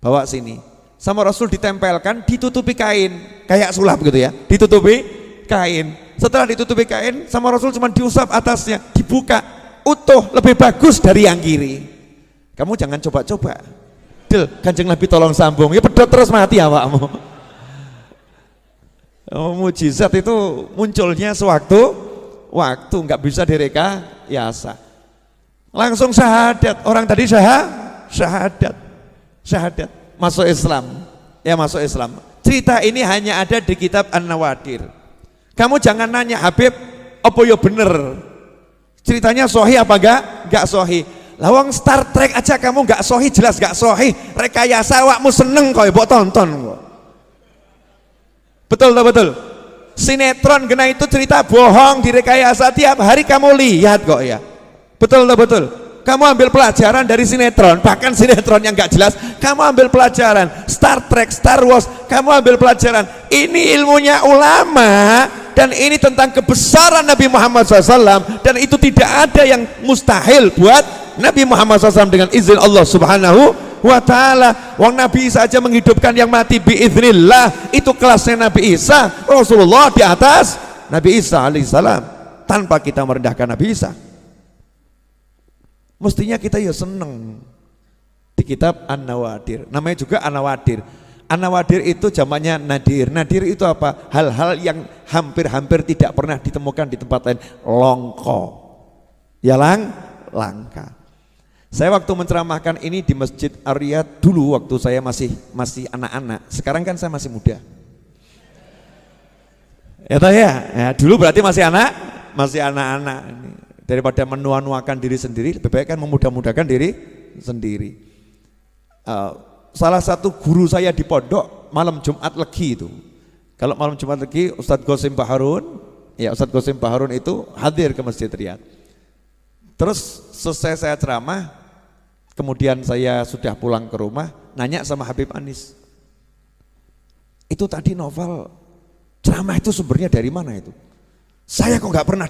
Bawa sini. Sama Rasul ditempelkan, ditutupi kain, kayak sulap gitu ya, ditutupi kain. Setelah ditutupi kain, sama Rasul cuma diusap atasnya, dibuka, utuh, lebih bagus dari yang kiri. Kamu jangan coba-coba. Del, Kanjeng Nabi tolong sambung, ya pedot terus mati awakmu. Mujizat itu munculnya sewaktu-waktu, nggak bisa direkayasa. Langsung syahadat, orang tadi syahadat, masuk Islam, ya masuk Islam. Cerita ini hanya ada di kitab An-Nawadir. Kamu jangan nanya Habib, apa ya bener? Ceritanya sahih apa enggak sahih? Lawang Star Trek aja kamu enggak sahih, jelas enggak sahih. Rekayasa awakmu seneng kok mbok tonton kok. Betul tak betul? Sinetron kena itu cerita bohong direkayasa tiap hari kamu lihat kok ya. Betul tak betul? Kamu ambil pelajaran dari sinetron, bahkan sinetron yang enggak jelas, kamu ambil pelajaran. Star Trek, Star Wars, kamu ambil pelajaran. Ini ilmunya ulama, dan ini tentang kebesaran Nabi Muhammad SAW, dan itu tidak ada yang mustahil buat Nabi Muhammad SAW dengan izin Allah Subhanahu wa ta'ala. Wong Nabi Isa aja menghidupkan yang mati biiznillah, itu kelasnya Nabi Isa. Rasulullah di atas Nabi Isa alaihissalam, tanpa kita merendahkan Nabi Isa. Mestinya kita ya seneng. Di kitab An-Nawadir, namanya juga An-Nawadir. An-Nawadir itu jamaknya nadir. Nadir itu apa? Hal-hal yang hampir-hampir tidak pernah ditemukan di tempat lain. Longko, ya langka. Saya waktu menceramahkan ini di Masjid Ar-Riyad dulu waktu saya masih anak-anak. Sekarang kan saya masih muda. Ya toh ya, dulu berarti masih anak-anak. Daripada menua-nuakan diri sendiri, lebih baik kan memudah-mudahkan diri sendiri. Salah satu guru saya di pondok malam Jumat Legi itu. Kalau malam Jumat Legi Ustadz Qasim Baharun, ya Ustadz Qasim Baharun itu hadir ke Masjid Riyad. Terus selesai saya ceramah, kemudian saya sudah pulang ke rumah, nanya sama Habib Anis. Itu tadi novel ceramah itu sumbernya dari mana itu? Saya kok nggak pernah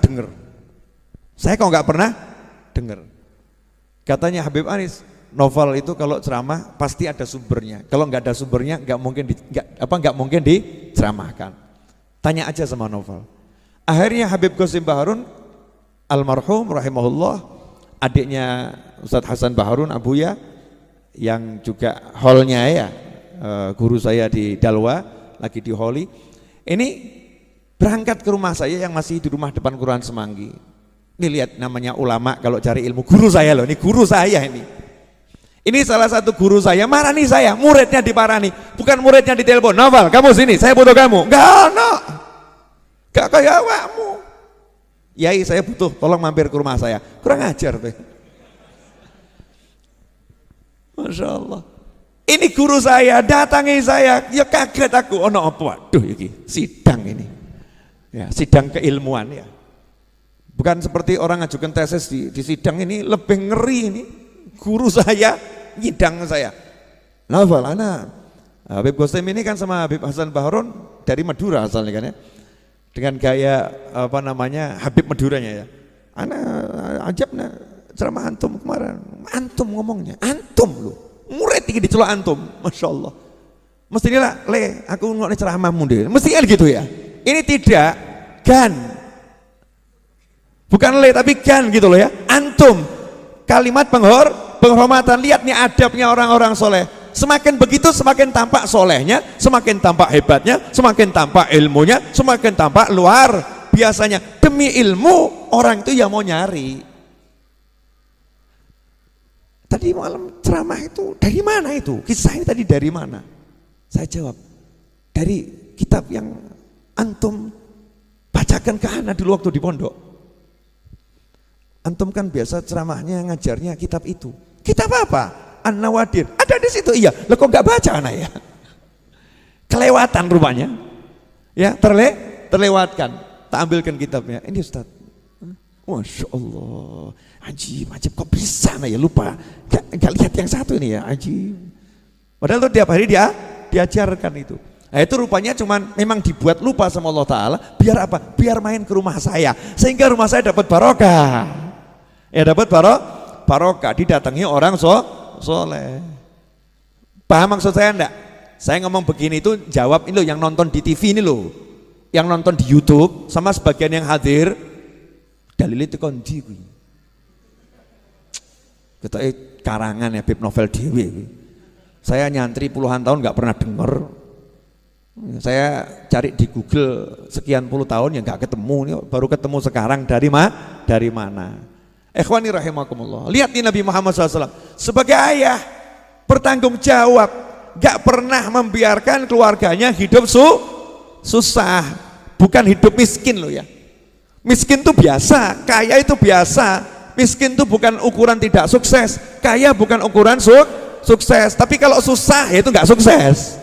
dengar. Katanya Habib Anis, novel itu kalau ceramah pasti ada sumbernya. Kalau nggak ada sumbernya nggak mungkin diceramahkan. Tanya aja sama novel. Akhirnya Habib Qasim Baharun almarhum rahimahullah, adiknya Ustadz Hasan Baharun Abuya, yang juga holnya ya, guru saya di Dalwa, lagi di holi. Ini berangkat ke rumah saya yang masih di rumah depan Kelurahan Semanggi. Ini lihat namanya ulama kalau cari ilmu, guru saya loh, ini guru saya ini. Ini salah satu guru saya, marani saya, muridnya diparani, bukan muridnya ditelepon, Novel kamu sini, saya butuh kamu. Gak kayak awakmu. Yai saya butuh, tolong mampir ke rumah saya. Kurang ajar tuh. Masya Allah. Ini guru saya, datangi saya, ya kaget aku. Oh no apa, waduh ini sidang ini. Ya, sidang keilmuan ya. Bukan seperti orang ngajukan tesis di sidang ini, lebih ngeri ini. Guru saya, nyidang saya. Novel, Habib Qasim ini kan sama Habib Hasan Baharun dari Madura asalnya kan ya. Dengan gaya Habib Maduranya ya. Ajabna ceramah antum kemarin. Antum ngomongnya, antum loh. Murid tinggi dicelok antum, Masya Allah. Mestinya aku ngomongin ceramahmu deh. Mestinya gitu ya. Ini tidak, gan. Bukan tapi gan gitu loh ya. Antum, kalimat penghormatan. Lihat nih adabnya orang-orang soleh. Semakin begitu semakin tampak solehnya, semakin tampak hebatnya, semakin tampak ilmunya, semakin tampak luar biasanya. Demi ilmu orang itu ya mau nyari. Tadi malam ceramah itu dari mana itu? Kisah ini tadi dari mana? Saya jawab, dari kitab yang antum bacakan ke anak dulu waktu di pondok. Antum kan biasa ceramahnya ngajarnya kitab itu. Kitab apa? An-Nawadir. Ada di situ. Iya. Lo kok nggak baca anak ya? Kelewatan rupanya. Ya, terlewatkan. Tak ambilkan kitabnya. Ini Ustaz. Masya Allah, ajib, kok bisa ya lupa, gak lihat yang satu ini ya, ajib. Padahal tuh tiap hari dia diajarkan itu. Nah itu rupanya cuman memang dibuat lupa sama Allah Ta'ala, biar apa? Biar main ke rumah saya, sehingga rumah saya dapat barokah. Ya dapat barokah, didatangi orang soleh. Paham maksud saya enggak? Saya ngomong begini itu jawab ini loh, yang nonton di TV ini loh, yang nonton di YouTube sama sebagian yang hadir, dalilnya itu kondi kita karangan ya Bib novel dewi. Saya nyantri puluhan tahun nggak pernah dengar. Saya cari di Google sekian puluh tahun yang nggak ketemu, baru ketemu sekarang. Dari mana? Ikhwani rahimakumullah. Lihat nih Nabi Muhammad SAW sebagai ayah bertanggung jawab, nggak pernah membiarkan keluarganya hidup susah, bukan hidup miskin loh ya. Miskin itu biasa, kaya itu biasa. Miskin itu bukan ukuran tidak sukses, kaya bukan ukuran sukses. Tapi kalau susah ya itu nggak sukses.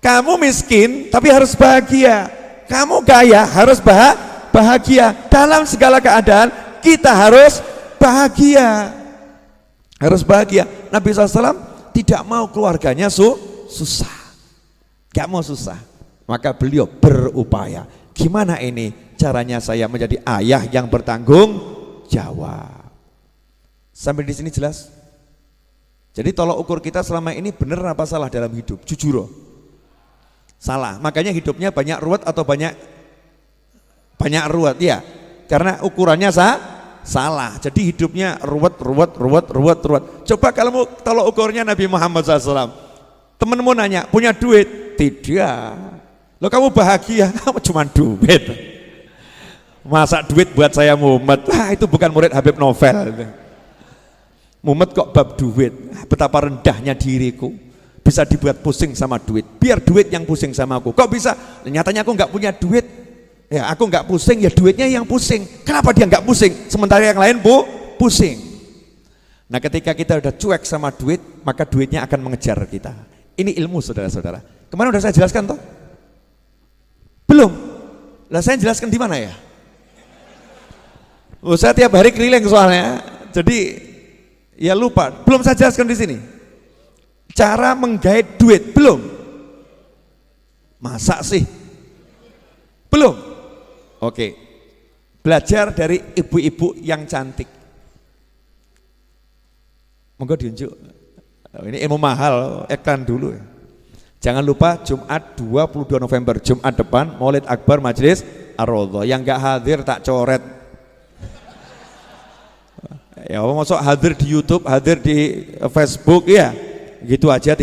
Kamu miskin tapi harus bahagia, kamu kaya harus bahagia. Dalam segala keadaan kita harus bahagia, Nabi SAW tidak mau keluarganya susah, gak mau susah, maka beliau berupaya. Gimana ini caranya saya menjadi ayah yang bertanggung jawab? Sampai di sini jelas? Jadi tolok ukur kita selama ini benar apa salah dalam hidup? Jujur loh. Salah, makanya hidupnya banyak ruwet atau banyak ruwet ya, karena ukurannya salah. Jadi hidupnya ruwet. Coba kalau tolok ukurnya Nabi Muhammad SAW. Temenmu nanya, punya duit? Tidak. Lo kamu bahagia? Kamu cuma duit. Masa duit buat saya mumet? Itu bukan murid Habib Novel. Mumet kok bab duit. Betapa rendahnya diriku, bisa dibuat pusing sama duit. Biar duit yang pusing sama aku. Kok bisa? Nyatanya aku nggak punya duit. Ya aku nggak pusing, ya duitnya yang pusing. Kenapa dia nggak pusing? Sementara yang lain pusing. Nah ketika kita udah cuek sama duit, maka duitnya akan mengejar kita. Ini ilmu saudara-saudara. Kemarin udah saya jelaskan toh? Belum? Lah saya jelaskan di mana ya? Saya tiap hari keliling soalnya. Jadi ya lupa. Belum saya jelaskan di sini. Cara menggait duit belum? Masa sih? Belum? Oke. Belajar dari ibu-ibu yang cantik. Monggo diunjuk. Ini ilmu mahal, iklan dulu. Jangan lupa Jumat 22 November, Jumat depan Maulid Akbar Majelis Ar-Raudhah. Yang enggak hadir tak coret. Ya, masuk hadir di YouTube, hadir di Facebook ya. Gitu aja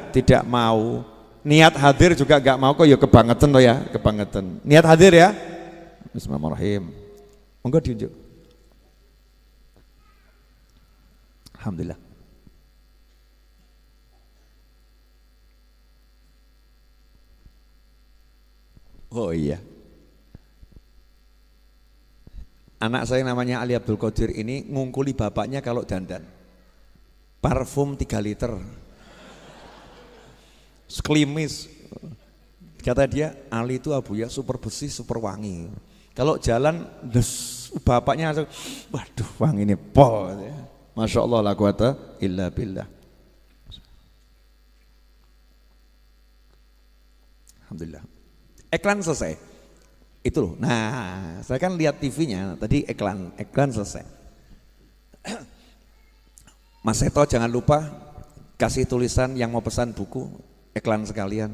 tidak mau. Niat hadir juga enggak mau kok ya, kebangetan loh ya, kebangetan. Niat hadir ya. Bismillahirrahmanirrahim. Monggo diunjuk. Alhamdulillah. Oh iya. Anak saya namanya Ali Abdul Qadir ini ngungkuli bapaknya kalau dandan. Parfum 3 liter. Sekelimis. Kata dia, Ali itu Abu ya super bersih, super wangi. Kalau jalan, bapaknya langsung, waduh wangi ini pol. Masya Allah la quwata illa billah. Alhamdulillah. Iklan selesai. Itu loh. Nah, saya kan lihat TV-nya tadi, iklan selesai. Mas Seto jangan lupa kasih tulisan yang mau pesan buku, iklan sekalian,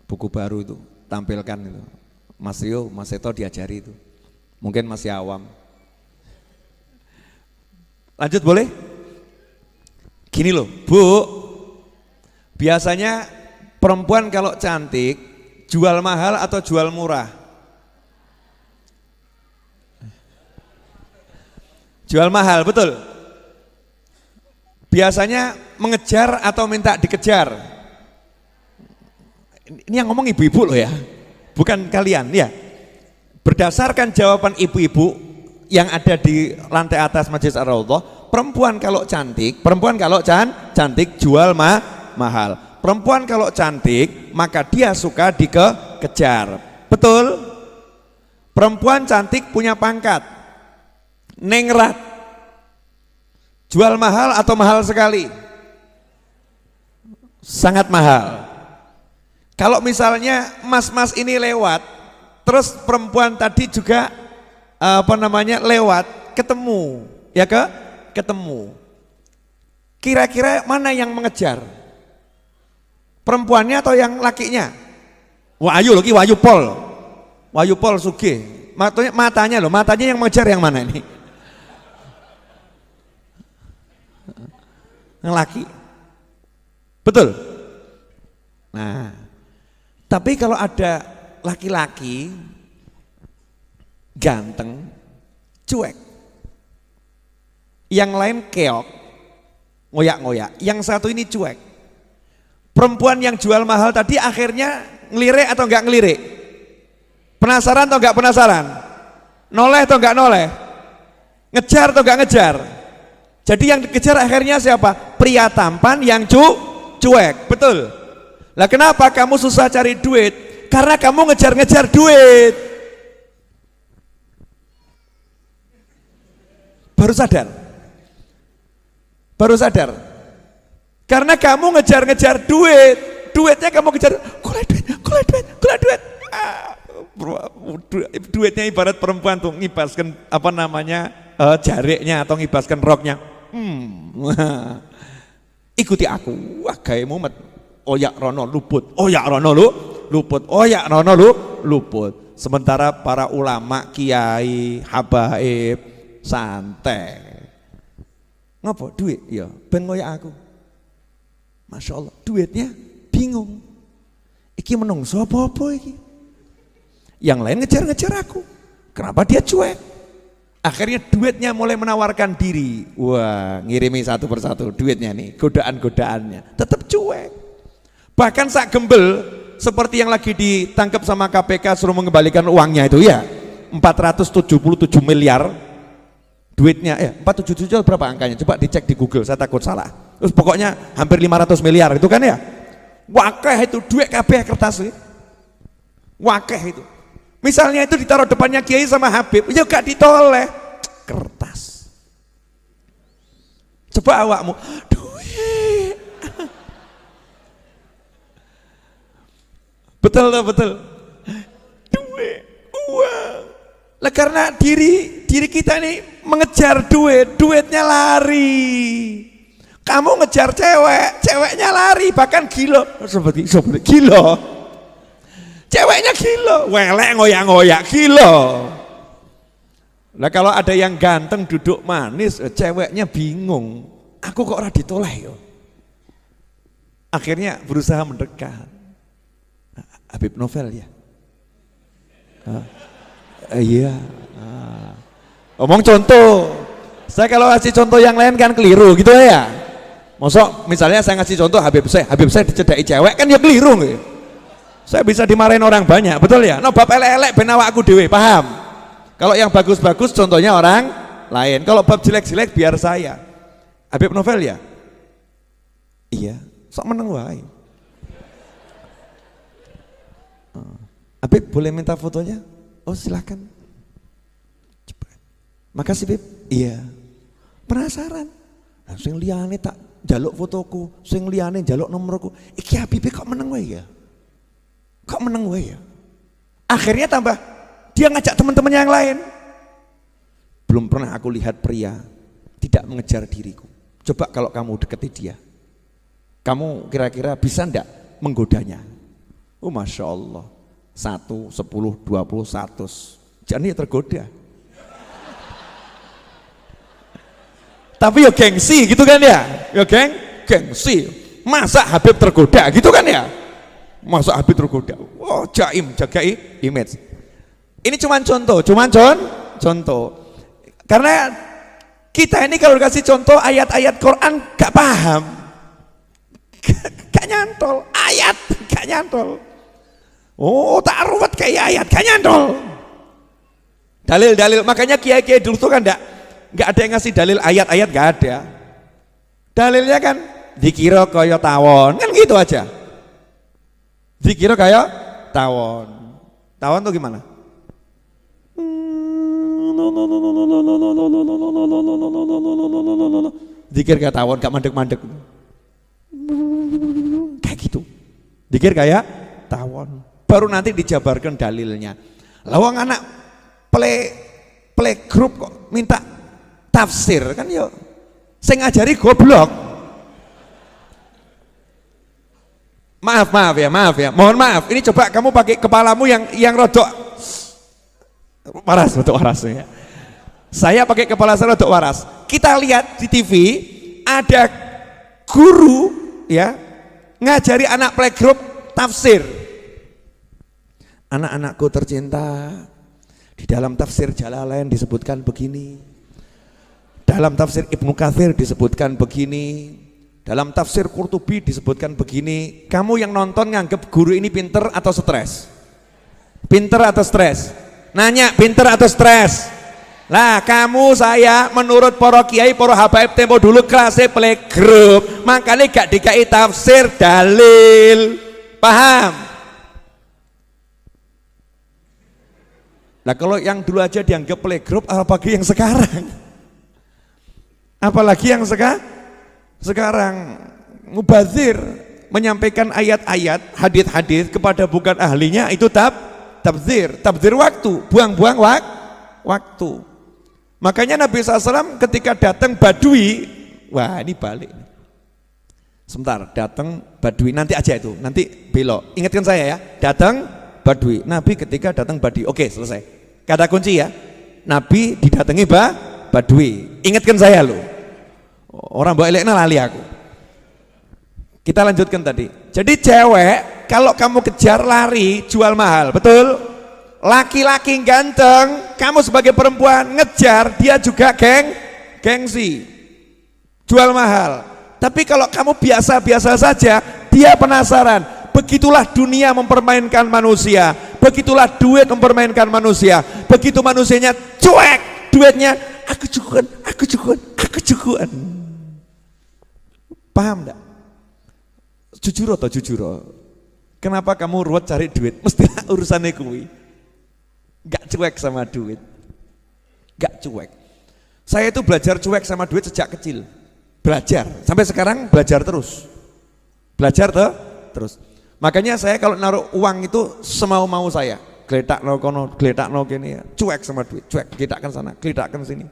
buku baru itu tampilkan itu. Mas Rio, Mas Seto diajari itu. Mungkin masih awam. Lanjut boleh? Gini loh, Bu. Biasanya perempuan kalau cantik jual mahal atau jual murah? Jual mahal, betul. Biasanya mengejar atau minta dikejar? Ini yang ngomong ibu-ibu loh ya, bukan kalian ya. Berdasarkan jawaban ibu-ibu yang ada di lantai atas Majelis Ar-Raudhah, perempuan kalau cantik jual mahal. Perempuan kalau cantik maka dia suka dikejar. Betul? Perempuan cantik punya pangkat, Ningrat. Jual mahal atau mahal sekali? Sangat mahal. Kalau misalnya mas-mas ini lewat, terus perempuan tadi juga lewat, ketemu, ya ketemu. Kira-kira mana yang mengejar? Perempuannya atau yang lakinya? Wahyu loh, Wahyu Pol Sugih. Matanya yang mengejar yang mana ini? Yang laki. Betul. Nah, tapi kalau ada laki-laki ganteng, cuek, yang lain keok, ngoyak-ngoyak, yang satu ini cuek. Perempuan yang jual mahal tadi akhirnya ngelirik atau enggak ngelirik? Penasaran atau enggak penasaran? Noleh atau enggak noleh? Ngejar atau enggak ngejar? Jadi yang dikejar akhirnya siapa? Pria tampan yang cuek, betul. Lah kenapa kamu susah cari duit? Karena kamu ngejar-ngejar duit. Baru sadar. Karena kamu ngejar-ngejar duit. Duitnya kamu kejar, kulai duit. Duitnya ibarat perempuan tuh ngibaskan jariknya atau ngibaskan roknya. Ikuti aku, wah gawe mumet. Oyak rono luput, luput. Sementara para ulama, kiai, habaib santai. Ngopo duit? Ya, ben ngoyak aku. Masya Allah, duitnya bingung. Iki menungso apa-apa iki? Yang lain ngejar-ngejar aku. Kenapa dia cuek? Akhirnya duitnya mulai menawarkan diri. Wah, ngirimi satu persatu duitnya nih, godaan-godaannya. Tetap cuek. Bahkan sak gembel seperti yang lagi ditangkap sama KPK suruh mengembalikan uangnya itu ya. 477 miliar duitnya 477 berapa angkanya? Coba dicek di Google, saya takut salah. Terus pokoknya hampir 500 miliar itu kan ya. Wakeh itu duit kabeh kertas itu. Wakeh itu. Misalnya itu ditaruh depannya Kiai sama Habib, ya gak ditoleh, kertas. Coba awakmu, duit. Betul. Duit, uang. Lah karena diri kita ini mengejar duitnya lari. Kamu ngejar ceweknya lari, bahkan gila. Seperti gila. Ceweknya gila, welek ngoyak-ngoyak gila. Nah kalau ada yang ganteng duduk manis, ceweknya bingung. Aku kok ora ditoleh yo. Akhirnya berusaha mendekat. Habib Novel ya. Iya. Omong contoh. Saya kalau ngasih contoh yang lain kan keliru gitu ya. Mosok misalnya saya ngasih contoh Habib saya dicedai cewek kan ya keliru gitu. Saya bisa dimarahin orang banyak, betul ya? No bab elek-elek ben awakku dhewe, paham? Kalau yang bagus-bagus contohnya orang lain. Kalau bab jelek-jelek biar saya. Habib Novel ya? Iya, sok meneng wae. Habib boleh minta fotonya? Oh silakan. Cepat. Makasih Bib. Iya. Penasaran. Nah, sing liyane tak njaluk fotoku, sing liyane njaluk nomorku. Iki Habib kok meneng wae ya? Kok meneng wae ya? Akhirnya tambah dia ngajak teman-temannya yang lain. Belum pernah aku lihat pria tidak mengejar diriku. Coba kalau kamu deketi dia, kamu kira-kira bisa ndak menggodanya? Oh Masya Allah, 1, 10, 20, 100 jadi tergoda. Tapi ya gengsi gitu kan ya? Ya gengsi. Masa Habib tergoda gitu kan ya? Masa Habib tergoda? Oh jaim, jaga image. Ini cuman contoh. Karena kita ini kalau dikasih contoh ayat-ayat Quran gak paham, gak nyantol. Ayat gak nyantol. Oh tak ruwet kayak ayat gak nyantol. Dalil-dalil, makanya kiai-kiai dulu tuh kan gak ada yang ngasih dalil ayat-ayat, gak ada. Dalilnya kan dikira kaya tawon, kan gitu aja. Dikira kayak tawon tuh gimana? Dikir kayak tawon, gak mandek-mandek. Kayak gitu. Dikir kayak tawon. Baru nanti dijabarkan dalilnya. Lawang anak playgroup kok minta tafsir kan yo. Saya ngajari goblok. Maaf ya. Mohon maaf. Ini coba kamu pakai kepalamu yang rodok waras, rodok waras ya. Saya pakai kepala saya rodok waras. Kita lihat di TV ada guru ya ngajari anak playgroup tafsir. Anak-anakku tercinta, di dalam tafsir Jalalain disebutkan begini, dalam tafsir Ibnu Katsir disebutkan begini, dalam tafsir Qurtubi disebutkan begini. Kamu yang nonton nganggep guru ini pinter atau stres? Pinter atau stres? Nanya, pinter atau stres? Lah kamu saya menurut para kiai, para habaib tempo dulu kelasnya playgroup, makanya gak dikai tafsir dalil. Paham? Nah kalau yang dulu aja dianggap playgroup, apalagi yang sekarang? Apalagi yang sekarang mubazir menyampaikan ayat-ayat, hadis-hadis kepada bukan ahlinya, itu tabzir waktu, buang-buang waktu. Makanya Nabi SAW ketika datang Badui, wah ini balik. Sebentar, datang Badui, nanti aja itu, nanti belok. Ingatkan saya ya, datang Badui. Nabi ketika datang Badui, oke selesai. Kata kunci ya, Nabi didatangi Badui. Ingatkan saya loh. Orang bawa elekna lali aku. Kita lanjutkan tadi. Jadi cewek kalau kamu kejar lari jual mahal, betul? Laki-laki ganteng, kamu sebagai perempuan ngejar dia juga gengsi, jual mahal. Tapi kalau kamu biasa-biasa saja, dia penasaran. Begitulah dunia mempermainkan manusia, begitulah duit mempermainkan manusia. Begitu manusianya cuek, duitnya aku cukuan. Paham enggak? Jujur atau jujur? Kenapa kamu ruwet cari duit? Mestilah urusannya kuwi. Gak cuek sama duit. Gak cuek. Saya itu belajar cuek sama duit sejak kecil. Belajar, sampai sekarang belajar terus. Belajar terus. Makanya saya kalau naruh uang itu semau-mau saya. Geletak no kono, geletak no kene, cuek sama duit, cuek, geletakkan sana, geletakkan sini.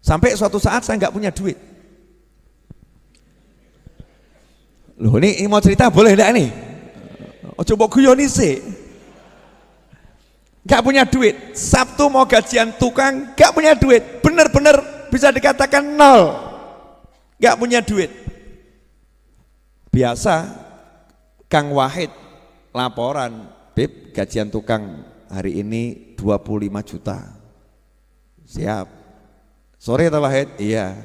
Sampai suatu saat saya nggak punya duit. Loh ini mau cerita boleh enggak nih? Oh coba guyoni sih. Gak punya duit, Sabtu mau gajian tukang, gak punya duit, bener-bener bisa dikatakan nol, gak punya duit. Biasa Kang Wahid laporan, Bib gajian tukang hari ini 25 juta. Siap. Sore atau Wahid? Iya.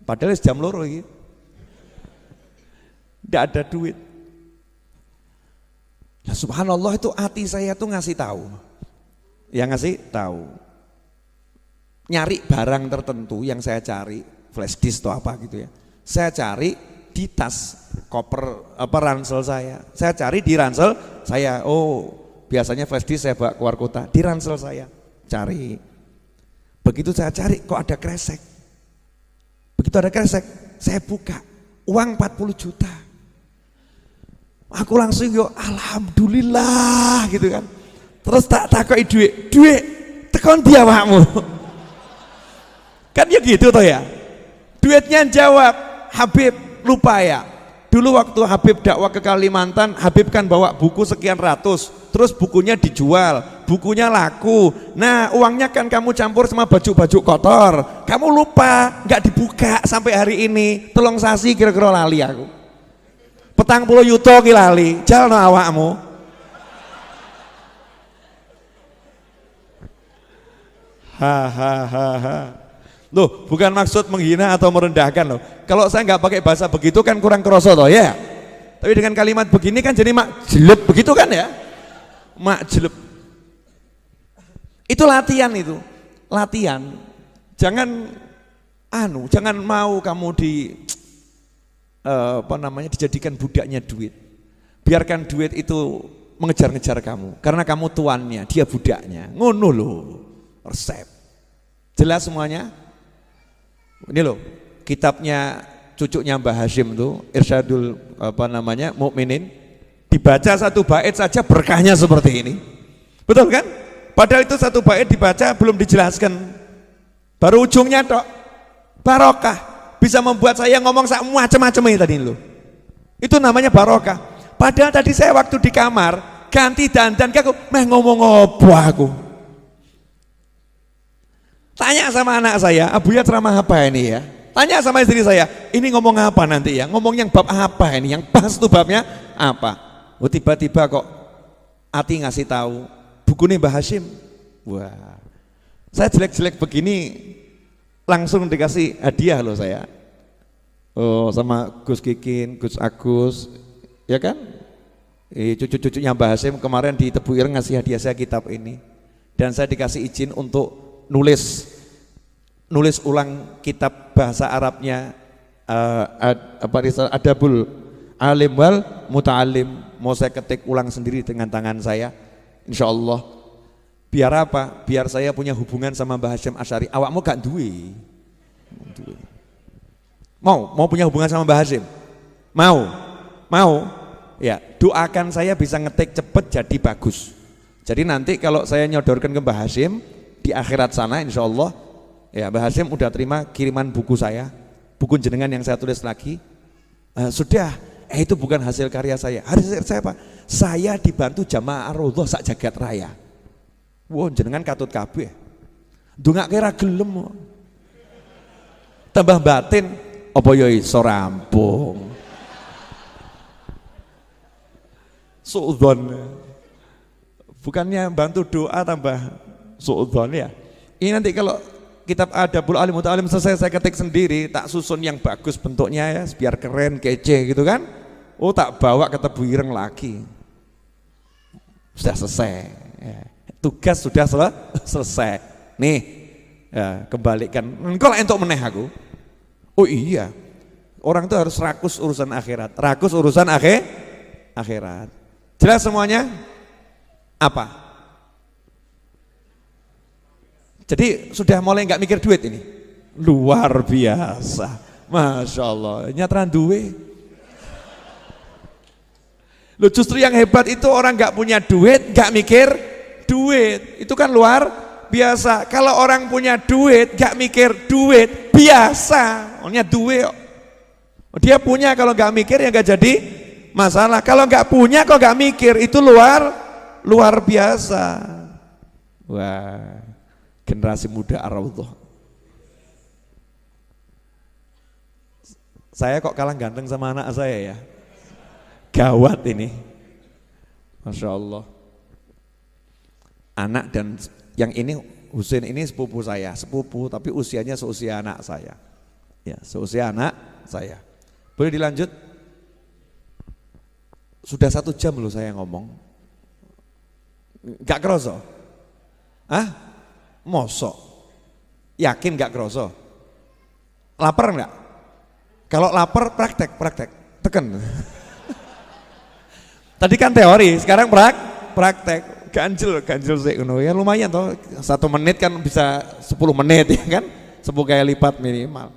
Padahal jam loro gitu. Tidak ada duit. Nah, subhanallah itu hati saya tuh ngasih tahu. Yang ngasih tahu. Nyari barang tertentu yang saya cari, flash disk atau apa gitu ya. Saya cari di tas koper ransel saya. Saya cari di ransel saya. Oh, biasanya flash disk saya bawa keluar kota. Di ransel saya cari. Begitu saya cari kok ada kresek. Begitu ada kresek, saya buka. Uang 40 juta. Aku langsung yo alhamdulillah gitu kan. Terus tak takoki duit tekon dia awakmu. Kan ya gitu toh ya. Duitnya jawab, Habib lupa ya. Dulu waktu Habib dakwah ke Kalimantan, Habib kan bawa buku sekian ratus, terus bukunya dijual, bukunya laku. Nah uangnya kan kamu campur sama baju-baju kotor, kamu lupa, nggak dibuka sampai hari ini. Tolong sasi kira-kira lali aku. 40 yuto ki lali, jalno awakmu. Hahaha. Loh, bukan maksud menghina atau merendahkan loh. Kalau saya nggak pakai bahasa begitu kan kurang kroso toh ya. Tapi dengan kalimat begini kan jadi mak jelek begitu kan ya. Mak jelek. Itu latihan itu. Latihan. Jangan mau kamu dijadikan budaknya duit. Biarkan duit itu mengejar-ngejar kamu karena kamu tuannya, dia budaknya. Ngono loh. Resep. Jelas semuanya? Ini loh, kitabnya cucunya Mbah Hashim tuh, Irsyadul Mukminin, dibaca satu bait saja berkahnya seperti ini. Betul kan? Padahal itu satu bait dibaca belum dijelaskan. Baru ujungnya tok. Barokah. Bisa membuat saya ngomong macam-macam ini tadi loh. Itu namanya barokah. Padahal tadi saya waktu di kamar ganti dandan aku ngomong apa aku. Tanya sama anak saya, Abuya ceramah apa ini ya? Tanya sama istri saya, ini ngomong apa nanti ya? Ngomong yang bab apa ini? Yang pas tuh babnya apa? Oh tiba-tiba kok Ati ngasih tahu bukunya Mbah Hashim. Wah, saya jelek-jelek begini langsung dikasih hadiah loh saya. Oh sama Gus Kikin, Gus Agus, ya kan? Cucu-cucunya Mbah Hashim kemarin di Tebu Ireng ngasih hadiah saya kitab ini. Dan saya dikasih izin untuk nulis ulang kitab bahasa Arabnya Adabul Alim wal Muta'alim. Mau saya ketik ulang sendiri dengan tangan saya, insya Allah. Biar apa? Biar saya punya hubungan sama Mbah Hashim Asy'ari. Awakmu gak duwe? Mau punya hubungan sama Mbah Hashim? Mau? Ya, doakan saya bisa ngetik cepet jadi bagus. Jadi nanti kalau saya nyodorkan ke Mbah Hashim di akhirat sana, insya Allah, ya Mbah Hashim udah terima kiriman buku saya, buku jenengan yang saya tulis lagi. Sudah, itu bukan hasil karya saya. Hasil saya apa? Saya dibantu Jamaah Ar-Raudhah sak jagat raya. Wah, jenengan katut kabeh. Ndongake ra gelem. Tambah batin, apa ya iso rampung. Suudzon. Bukannya bantu doa tambah suudzon ya. Ini nanti kalau kitab Adabul Alim Muta'alim selesai saya ketik sendiri, tak susun yang bagus bentuknya ya, biar keren, kece gitu kan. Oh tak bawa ke Tebu Ireng lagi. Sudah selesai ya. Tugas sudah selesai. Nih ya, kembalikan. Engkau lah entuk meneh aku. Oh iya, orang itu harus rakus urusan akhirat. Rakus urusan akhirat. Jelas semuanya? Apa? Jadi sudah mulai nggak mikir duit ini? Luar biasa, Masya Allah, nyatran duwe. Loh justru yang hebat itu orang nggak punya duit, nggak mikir duit, itu kan luar biasa. Kalau orang punya duit, nggak mikir duit, biasa, orangnya duit. Dia punya, kalau nggak mikir ya nggak jadi masalah. Kalau nggak punya, kok nggak mikir, itu luar biasa. Wah, generasi muda Ar-Raudhah. Saya kok kalah ganteng sama anak saya ya? Gawat ini, Masya Allah. Anak dan yang ini Husain ini sepupu saya, sepupu tapi usianya seusia anak saya. Ya, seusia anak saya. Boleh dilanjut? Sudah 1 jam loh saya ngomong. Gak kerasa? Mosok? Yakin gak kerasa? Lapar enggak? Kalau lapar praktek, teken. Tadi kan teori, sekarang praktek. Ganjil sih, ya lumayan toh. 1 menit kan bisa 10 menit ya kan, 10 kali lipat minimal.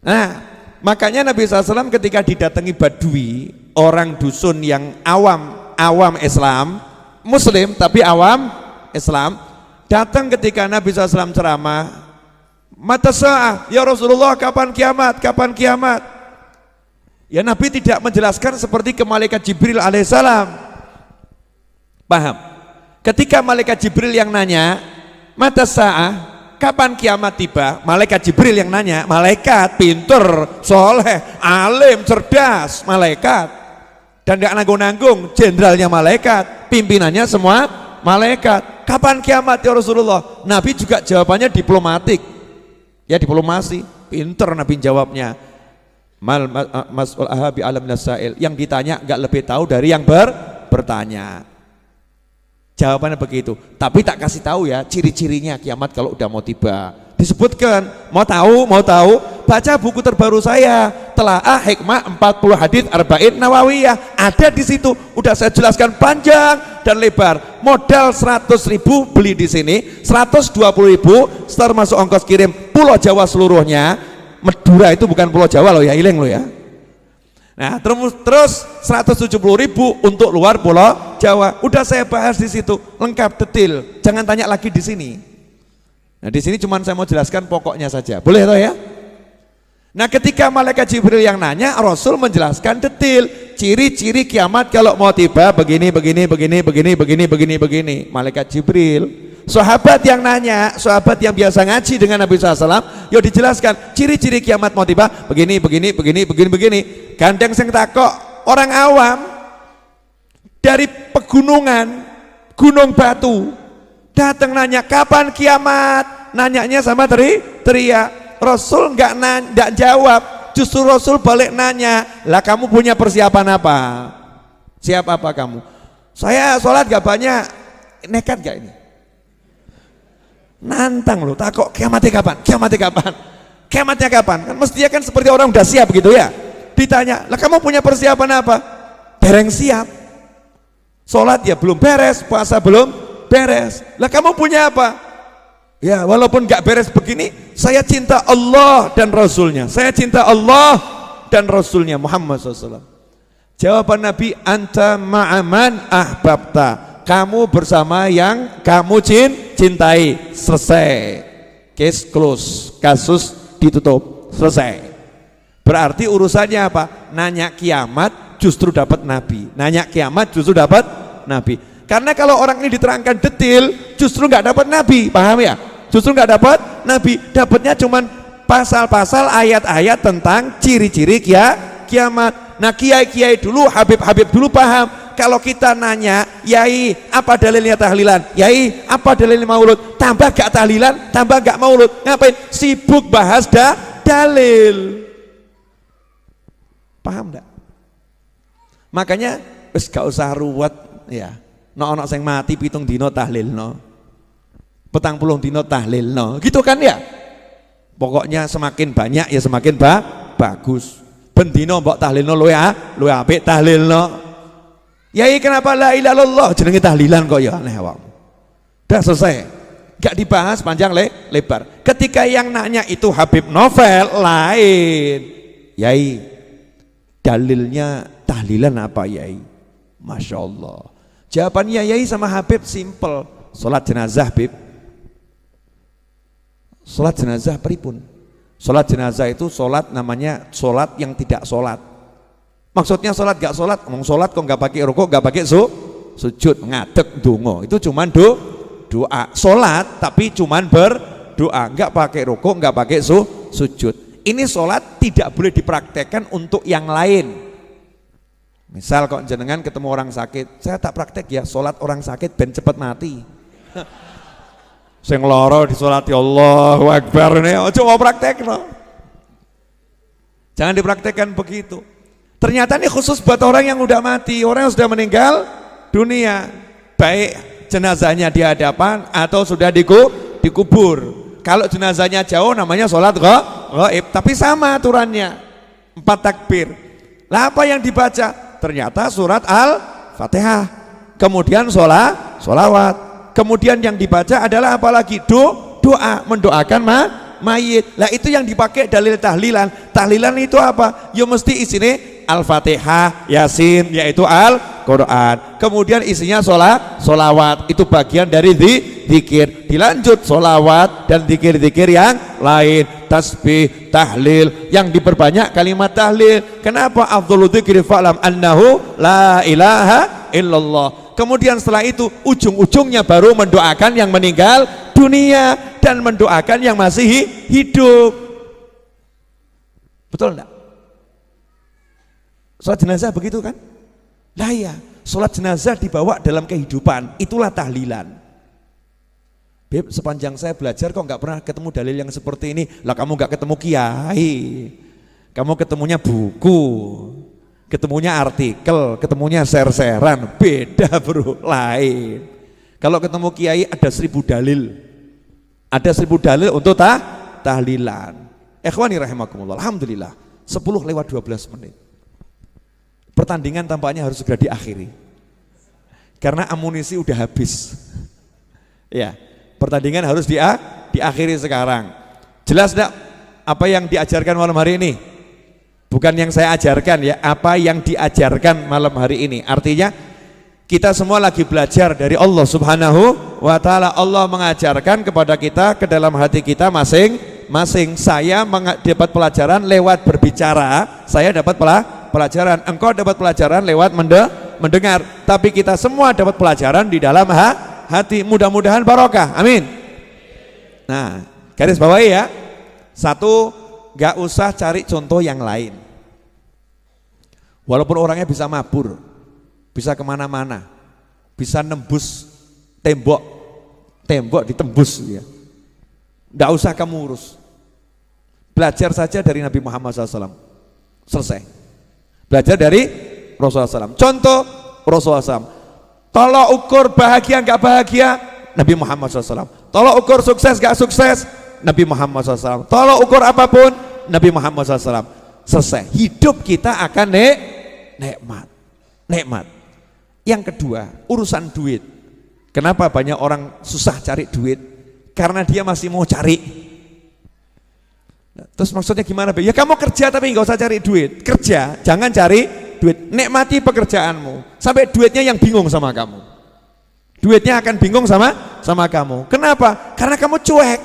Nah, makanya Nabi SAW ketika didatangi Badui, orang dusun yang awam Islam, Muslim tapi awam Islam, datang ketika Nabi SAW ceramah, mata sa'ah, ya Rasulullah, kapan kiamat? Ya Nabi tidak menjelaskan seperti ke malaikat Jibril alaihissalam. Paham? Ketika malaikat Jibril yang nanya, mata sa'ah, kapan kiamat tiba? Malaikat Jibril yang nanya, malaikat pinter, soleh, alim, cerdas, malaikat. Dan gak nanggung-nanggung, jenderalnya malaikat, pimpinannya semua malaikat. Kapan kiamat ya Rasulullah? Nabi juga jawabannya diplomatik. Ya diplomasi, pinter Nabi jawabnya. Mas'ul ahabi alam nasail, yang ditanya gak lebih tahu dari yang bertanya. Jawabannya begitu, tapi tak kasih tahu ya ciri-cirinya kiamat kalau udah mau tiba. Disebutkan, mau tahu, baca buku terbaru saya, Telaah Hikmah 40 Hadits Arba'in Nawawiyah, ada di situ, udah saya jelaskan panjang dan lebar. Modal 100.000 beli di sini, 120.000 termasuk ongkos kirim Pulau Jawa seluruhnya. Madura itu bukan Pulau Jawa loh ya, ileng loh ya. Nah, terus 170.000 untuk luar Pulau Jawa. Udah saya bahas di situ, lengkap detail. Jangan tanya lagi di sini. Nah, di sini cuman saya mau jelaskan pokoknya saja. Boleh toh ya? Nah, ketika malaikat Jibril yang nanya, Rasul menjelaskan detail ciri-ciri kiamat kalau mau tiba begini. Malaikat Jibril. Sahabat yang nanya, sahabat yang biasa ngaji dengan Nabi SAW, yuk dijelaskan ciri-ciri kiamat mau tiba begini. Gandeng sing takok orang awam dari pegunungan, gunung batu, datang nanya kapan kiamat, nanyanya sama teriak. Rasul nggak jawab, justru Rasul balik nanya, lah kamu punya persiapan apa? Siap apa kamu? Saya sholat gak banyak, nekat gak ini? Nantang loh, takut kiamatnya kapan? Kiamatnya kapan? Kan mestinya kan seperti orang udah siap gitu ya. Ditanya, lah kamu punya persiapan apa? Dereng siap. Sholat ya belum beres, puasa belum beres. Lah kamu punya apa? Ya walaupun gak beres begini, saya cinta Allah dan Rasulnya. Saya cinta Allah dan Rasulnya Muhammad SAW. Jawaban Nabi, anta ma'aman ahbabta. Kamu bersama yang kamu cintai. Selesai. Case close. Kasus ditutup. Selesai. Berarti urusannya apa? Nanya kiamat justru dapat Nabi. Nanya kiamat justru dapat Nabi. Karena kalau orang ini diterangkan detail, justru nggak dapat Nabi. Paham ya? Justru nggak dapat Nabi, dapatnya cuman pasal-pasal ayat-ayat tentang ciri-ciri kiamat. Nah, kiai-kiai dulu, Habib-habib dulu paham. Kalau kita nanya, yai apa dalilnya tahlilan? Yai apa dalilnya maulud? Tambah gak tahlilan, tambah gak maulud. Ngapain? Sibuk bahas dalil. Paham enggak? Makanya wis gak usah ruwet ya. Ono sing mati 7 dina tahlilno. 40 dino tahlil no, gitu kan ya. Pokoknya semakin banyak ya semakin bagus. Bendino mbok tahlil no luwe apik tahlil no. Yai kenapa la ilaha illallah jenenge tahlilan kok ya aneh wong. Udah selesai. Gak dibahas panjang lebar. Ketika yang nanya itu Habib Novel lain. Yai dalilnya tahlilan apa yai? Masya Allah. Jawabannya yai sama Habib simple. Sholat jenazah Bib. Sholat jenazah pripun? Sholat jenazah itu sholat namanya sholat yang tidak sholat. Maksudnya sholat gak sholat, ngomong sholat kok gak pakai rukuk, gak pakai sujud, ngadeg dongo. Itu cuman doa. Sholat tapi cuman berdoa, gak pakai rukuk, gak pakai sujud. Ini sholat tidak boleh dipraktekkan untuk yang lain. Misal kok jenengan ketemu orang sakit, saya tak praktek ya sholat orang sakit ben cepet mati. Sing loro disolati Allahu Akbar nih, ojo mau praktek no. Jangan dipraktekkan begitu. Ternyata ini khusus buat orang yang udah mati, orang yang sudah meninggal dunia, baik jenazahnya di hadapan atau sudah dikubur. Kalau jenazahnya jauh namanya sholat ghaib, tapi sama aturannya 4 takbir. Lah apa yang dibaca? Ternyata surat Al-Fatihah, kemudian sholawat. Kemudian yang dibaca adalah apalagi doa, mendoakan mayit. Lah itu yang dipakai dalil tahlilan. Tahlilan itu apa? Ya mesti isinya Al-Fatihah, Yasin, yaitu Al-Quran. Kemudian isinya sholawat, itu bagian dari zikir. Dilanjut sholawat dan zikir-zikir yang lain, tasbih, tahlil, yang diperbanyak kalimat tahlil. Kenapa? Afdhalu dzikri fa'lam annahu la ilaha illallah. Kemudian setelah itu ujung-ujungnya baru mendoakan yang meninggal dunia dan mendoakan yang masih hidup. Betul enggak? Sholat jenazah begitu kan? Lah ya, sholat jenazah dibawa dalam kehidupan, itulah tahlilan. Beb, sepanjang saya belajar kok nggak pernah ketemu dalil yang seperti ini. Lah kamu nggak ketemu kiai, kamu ketemunya buku, ketemunya artikel, ketemunya share-sharean, beda bro, lain. Kalau ketemu kiai ada 1000 dalil, ada 1000 dalil untuk tahlilan. Ikhwani rahimakumullah, alhamdulillah 10:12. Pertandingan tampaknya harus segera diakhiri. karena amunisi udah habis. Ya, pertandingan harus diakhiri sekarang. Jelas enggak apa yang diajarkan malam hari ini? Bukan yang saya ajarkan ya, apa yang diajarkan malam hari ini. Artinya kita semua lagi belajar dari Allah Subhanahu wa Ta'ala. Allah mengajarkan kepada kita ke dalam hati kita masing-masing. Saya dapat pelajaran lewat berbicara, saya dapat pelajaran, engkau dapat pelajaran lewat mendengar, tapi kita semua dapat pelajaran di dalam hati. Mudah-mudahan barokah, amin. Nah, garis bawahi ya. Satu, gak usah cari contoh yang lain. Walaupun orangnya bisa mabur, bisa kemana-mana, bisa nembus tembok ditembus ya. Nggak usah kamu urus. Belajar saja dari Nabi Muhammad SAW. Selesai. Belajar dari Rasulullah SAW. Contoh Rasulullah SAW. Tolok ukur bahagia nggak bahagia, Nabi Muhammad SAW. Tolok ukur sukses nggak sukses, Nabi Muhammad SAW. Tolok ukur apapun, Nabi Muhammad SAW. Selesai. Hidup kita akan nikmat. Yang kedua, urusan duit. Kenapa banyak orang susah cari duit? Karena dia masih mau cari. Terus maksudnya gimana? Ya kamu kerja tapi nggak usah cari duit. Kerja, jangan cari duit. Nikmati pekerjaanmu. Sampai duitnya yang bingung sama kamu. Duitnya akan bingung sama kamu. Kenapa? Karena kamu cuek.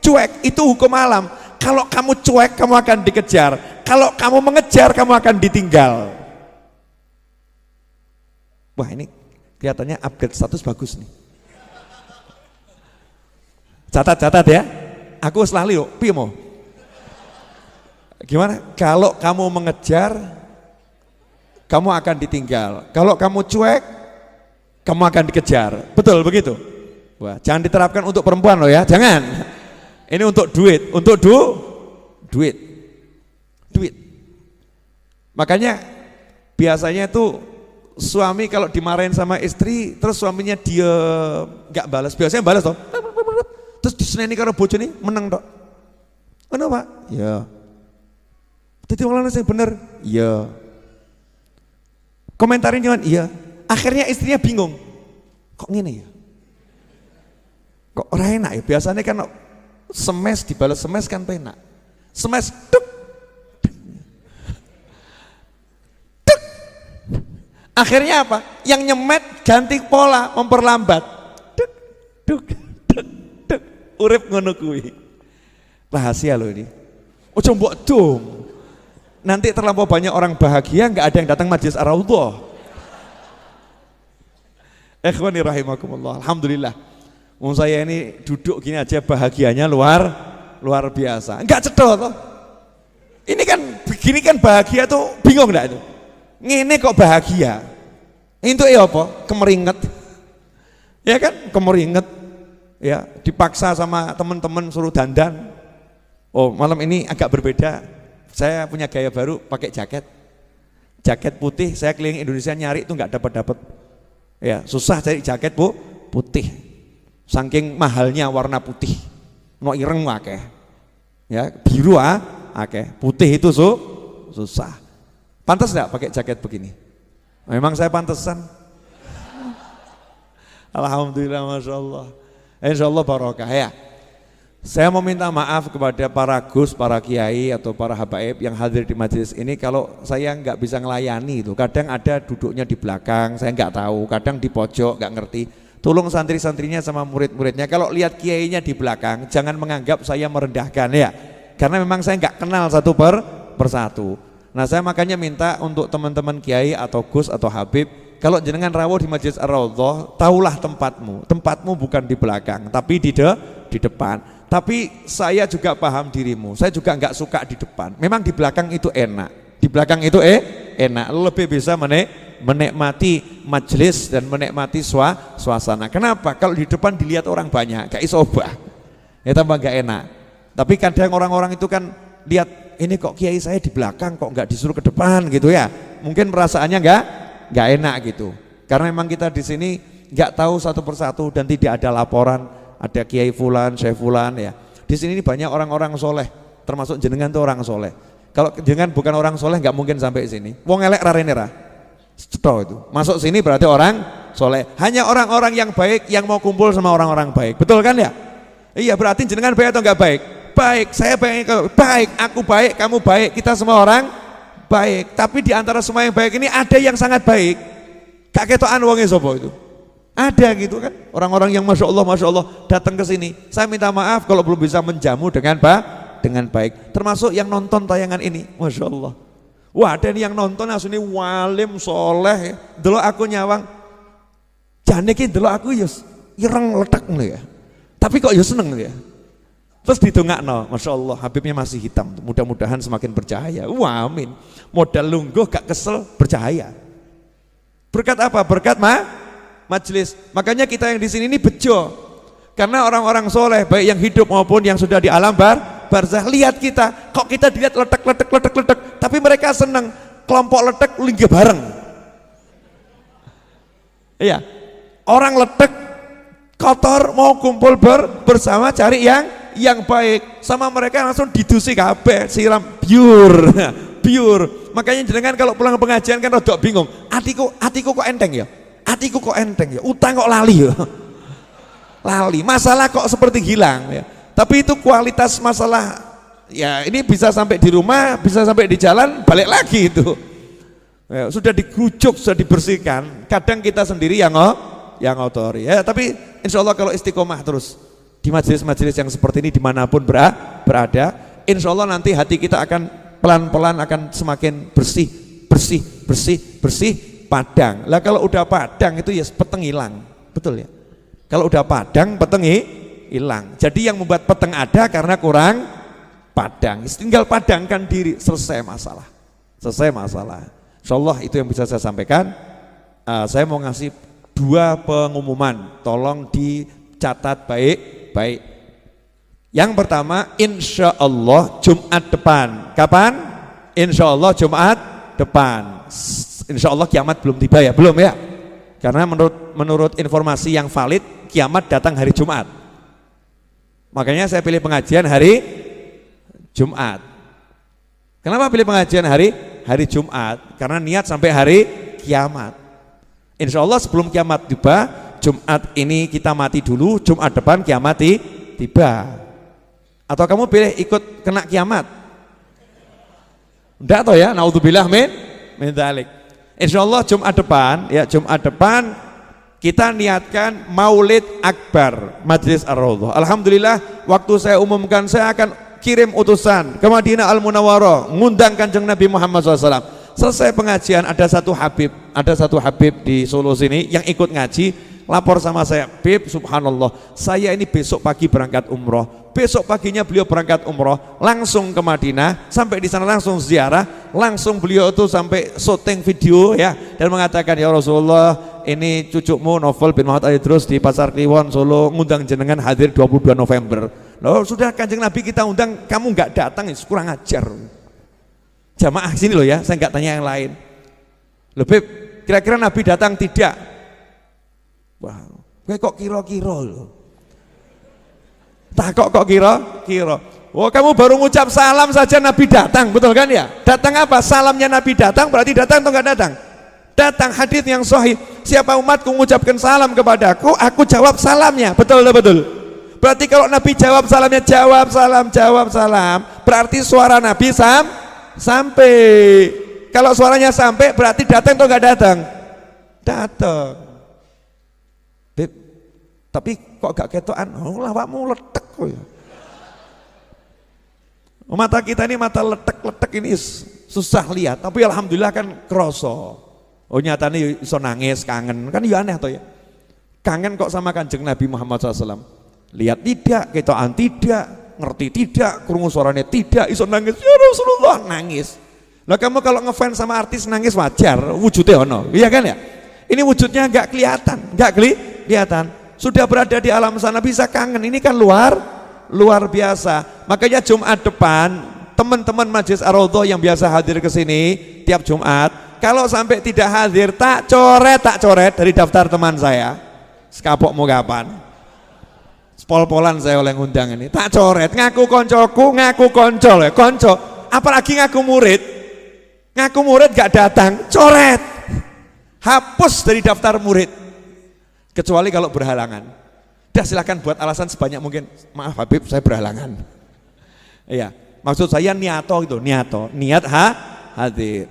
Cuek itu hukum alam. Kalau kamu cuek, kamu akan dikejar. Kalau kamu mengejar, kamu akan ditinggal. Wah, ini kelihatannya upgrade status bagus nih. Catat ya. Aku selalu yuk, Pimo. Gimana? Kalau kamu mengejar, kamu akan ditinggal. Kalau kamu cuek, kamu akan dikejar. Betul begitu? Wah, jangan diterapkan untuk perempuan loh ya, jangan. Ini untuk duit, untuk duit. Makanya biasanya itu suami kalau dimarahin sama istri, terus suaminya dia nggak balas, biasanya balas toh. Terus diseneni karo bojone meneng tok. Ngono, Pak? Ya. Dadi wong lanang sing bener. Iya. Komentarin cuman iya. Akhirnya istrinya bingung. Kok ngene ya? Kok ora enak ya? Biasanya kan semes dibalas semes kan penak. Semes tuk. Tuk. Akhirnya apa? Yang nyemet ganti pola, memperlambat. Tuk tuk tuk tuk. Urip ngono kuwi. Rahasia loh ini. Ojo mbok dong. Nanti terlampau banyak orang bahagia, nggak ada yang datang majelis Ar-Raudhah. Ikhwani rahimakumullah. Alhamdulillah. Mau saya ini duduk gini aja bahagianya luar biasa. Enggak cedok toh. Ini kan begini kan bahagia tuh bingung enggak itu? Ngene kok bahagia. Itu apa? Kemeringet. Ya kan? Kemeringet. Ya, dipaksa sama teman-teman suruh dandan. Oh, malam ini agak berbeda. Saya punya gaya baru pakai jaket putih. Saya keliling Indonesia nyari itu nggak dapat. Ya susah cari jaket putih. Saking mahalnya warna putih. No ireng akeh. Ya biru akeh. Putih itu susah. Pantas nggak pakai jaket begini? Memang saya pantesan. Alhamdulillah, masya Allah. Insya Allah barokah ya. Saya mau minta maaf kepada para gus, para kiai atau para habaib yang hadir di majelis ini kalau saya nggak bisa ngelayani itu. Kadang ada duduknya di belakang, saya nggak tahu. Kadang di pojok, nggak ngerti. Tolong santri-santrinya sama murid-muridnya. Kalau lihat kiainya di belakang, jangan menganggap saya merendahkan ya. Karena memang saya nggak kenal satu persatu. Nah saya makanya minta untuk teman-teman kiai atau gus atau habib, kalau jenengan rawuh di majelis Ar-Raudhah, tahulah tempatmu. Tempatmu bukan di belakang, tapi di depan. Tapi saya juga paham dirimu, saya juga nggak suka di depan. Memang di belakang itu enak, di belakang itu enak, lebih bisa menikmati majelis dan menikmati suasana. Kenapa? Kalau di depan dilihat orang banyak, gak isobah, ya tambah gak enak. Tapi kadang orang-orang itu kan lihat ini kok kiai saya di belakang, kok nggak disuruh ke depan gitu ya. Mungkin perasaannya nggak enak gitu. Karena memang kita di sini nggak tahu satu persatu dan tidak ada laporan. Ada kiai fulan, syekh fulan ya. Di sini banyak orang-orang soleh, termasuk jenengan tuh orang soleh. Kalau jenengan bukan orang soleh nggak mungkin sampai sini. Wong elek rarene ra. Cetok itu. Masuk sini berarti orang soleh. Hanya orang-orang yang baik yang mau kumpul sama orang-orang baik. Betul kan ya? Iya, berarti jenengan baik atau enggak baik? Baik, saya baik, aku baik, kamu baik, kita semua orang baik. Tapi di antara semua yang baik ini ada yang sangat baik. Gak ketokan wonge sapa itu? Ada gitu kan? Orang-orang yang masya Allah datang ke sini. Saya minta maaf kalau belum bisa menjamu dengan baik. Termasuk yang nonton tayangan ini, masya Allah. Wah, ada yang nonton asune walim soleh, delok aku nyawang. Jane iki delok aku ya ireng letek ngono ya. Tapi kok ya seneng ya. Terus didongakno, masya Allah, Habibnya masih hitam. Mudah-mudahan semakin bercahaya. Wah, amin. Modal lungguh gak kesel, bercahaya. Berkat apa? Berkat majelis. Makanya kita yang di sini ini bejo. Karena orang-orang soleh, baik yang hidup maupun yang sudah di alam barzah, lihat kita, kok kita dilihat letek, tapi mereka senang kelompok letek linggih bareng. Iya, orang letek kotor mau kumpul bersama cari yang baik, sama mereka langsung didusi kabeh, siram biur. Makanya jenengan kalau pulang pengajian kan rodok bingung, atiku kok enteng ya, utang kok lali ya, masalah kok seperti hilang ya. Tapi itu kualitas masalah ya, ini bisa sampai di rumah, bisa sampai di jalan, balik lagi itu ya, sudah dikerucuk, sudah dibersihkan. Kadang kita sendiri yang ngotori ya, tapi insya Allah kalau istiqomah terus di majelis-majelis yang seperti ini dimanapun berada, insya Allah nanti hati kita akan pelan-pelan akan semakin bersih, padang. Lah kalau udah padang itu ya peteng hilang, betul ya. Kalau udah padang peteng hilang. Jadi yang membuat peteng ada karena kurang padang. Tinggal padangkan diri, selesai masalah. Insyaallah itu yang bisa saya sampaikan. Saya mau ngasih 2 pengumuman, tolong dicatat baik-baik. Yang pertama, insya Allah Jumat depan. Kapan? Insya Allah Jumat depan. Insya Allah kiamat belum tiba ya, belum ya? Karena menurut informasi yang valid, kiamat datang hari Jumat. Makanya saya pilih pengajian hari Jumat. Kenapa pilih pengajian hari Jumat? Karena niat sampai hari kiamat. Insya Allah sebelum kiamat tiba, Jumat ini kita mati dulu, Jumat depan kiamat tiba. Atau kamu pilih ikut kena kiamat? Enggak toh ya, naudzubillah min dzalik. Insya Allah Jumat depan kita niatkan Maulid Akbar Majelis Ar-Raudhah. Alhamdulillah, waktu saya umumkan saya akan kirim utusan ke Madinah Al-Munawwarah ngundang Kanjeng Nabi Muhammad SAW. Selesai pengajian ada satu Habib di Solo sini yang ikut ngaji, lapor sama saya, Bib, subhanallah, saya ini besok pagi berangkat umroh. Besok paginya beliau berangkat umroh, langsung ke Madinah, sampai di sana langsung ziarah, langsung beliau itu sampai syuting video ya, dan mengatakan, ya Rasulullah, ini cucukmu Novel bin Muhammad Ali Idrus di Pasar Kliwon Solo ngundang jenengan hadir 22 November. Loh, sudah Kanjeng Nabi kita undang, kamu nggak datang, kurang ajar. Jamaah sini loh ya, saya nggak tanya yang lain. Loh Bib, kira-kira Nabi datang tidak? Wah, gue kok kira-kira loh. Tak kok kira-kira. Oh, kamu baru ngucap salam saja Nabi datang, betul kan ya? Datang apa? Salamnya Nabi datang, berarti datang atau nggak datang? Datang. Hadits yang sahih. Siapa umatku mengucapkan salam kepadaku, aku jawab salamnya. Betul atau betul? Berarti kalau Nabi jawab salamnya, jawab salam. Berarti suara Nabi sampai. Kalau suaranya sampai, berarti datang atau nggak datang? Datang. Beb, tapi kok gak ketokan? Oh, lawakmu letek kok ya. Mata kita ini mata letek ini susah lihat, tapi alhamdulillah kan kroso. Oh nyatanya iso nangis, kangen, kan ya aneh toh ya. Kangen kok sama Kanjeng Nabi Muhammad SAW. Lihat tidak, ketokan tidak, ngerti tidak, krungu suaranya tidak, iso nangis, ya Rasulullah nangis. Lah kamu kalau ngefans sama artis nangis wajar, wujudnya ono, iya kan ya? Ini wujudnya nggak kelihatan. Sudah berada di alam sana bisa kangen, ini kan luar biasa. Makanya Jumat depan teman-teman Majelis Ar-Raudhah yang biasa hadir ke sini tiap Jumat, kalau sampai tidak hadir tak coret dari daftar teman saya. Sekapok mau kapan? Pol-polan saya oleh ngundang ini. Tak coret, ngaku koncoku, ngaku konco ya, konco. Apalagi ngaku murid gak datang, coret. hapus dari daftar murid, kecuali kalau berhalangan. Dah silakan buat alasan sebanyak mungkin. Maaf Habib, saya berhalangan. Iya, maksud saya niato gitu, niat hadir.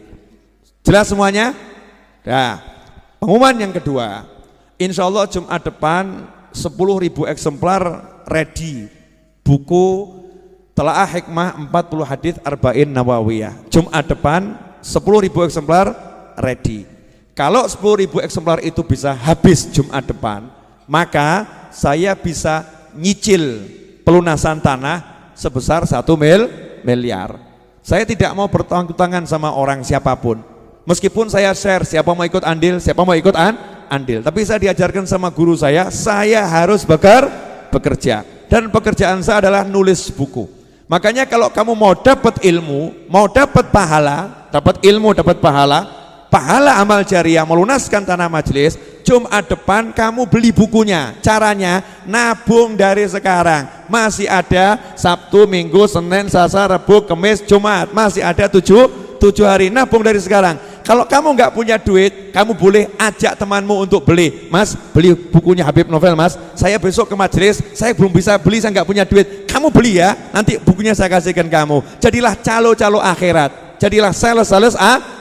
Jelas semuanya? Nah, pengumuman yang kedua, insya Allah Jumat depan 10.000 eksemplar ready buku Telaah Hikmah 40 Hadis Arba'in Nawawiyah. Jumat depan 10.000 eksemplar ready. Kalau 10.000 eksemplar itu bisa habis Jumat depan, maka saya bisa nyicil pelunasan tanah sebesar 1 miliar. Saya tidak mau bertanggung-tangan sama orang siapapun. Meskipun saya share, siapa mau ikut andil, siapa mau ikut andil. Tapi saya diajarkan sama guru saya harus bekerja. Dan pekerjaan saya adalah nulis buku. Makanya kalau kamu mau dapat ilmu, mau dapat pahala, dapat ilmu, dapat pahala amal jariah, melunaskan tanah majelis, Jumat depan kamu beli bukunya. Caranya nabung dari sekarang. Masih ada Sabtu, Minggu, Senin, Selasa, Rabu, Kamis, Jumat. Masih ada 7 hari, nabung dari sekarang. Kalau kamu nggak punya duit, kamu boleh ajak temanmu untuk beli. Mas, beli bukunya Habib Novel mas, saya besok ke majelis, saya belum bisa beli, saya nggak punya duit. Kamu beli ya, nanti bukunya saya kasihkan kamu. Jadilah calo-calo akhirat, jadilah sales-sales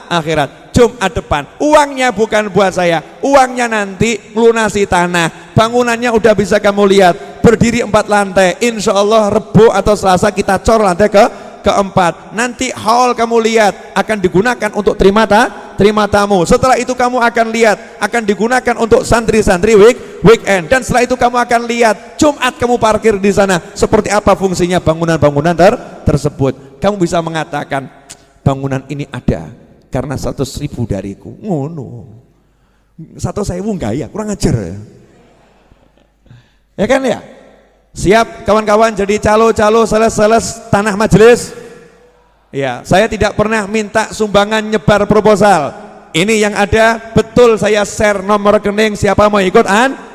akhirat. Jumat depan, uangnya bukan buat saya, uangnya nanti melunasi tanah. Bangunannya udah bisa kamu lihat, berdiri 4 lantai. Insya Allah Rebo atau Selasa kita cor lantai keempat. Nanti hall kamu lihat akan digunakan untuk terima tamu. Setelah itu kamu akan lihat akan digunakan untuk santri-santri weekend. Dan setelah itu kamu akan lihat Jumat kamu parkir di sana seperti apa fungsinya bangunan-bangunan tersebut. Kamu bisa mengatakan bangunan ini ada karena 100.000 dariku. Ngono. 100.000 enggak ya? Kurang ajar ya. Ya kan ya? Siap kawan-kawan jadi calo-calo sales-sales tanah majelis? Ya, saya tidak pernah minta sumbangan nyebar proposal. Ini yang ada betul saya share nomor rekening, siapa mau ikut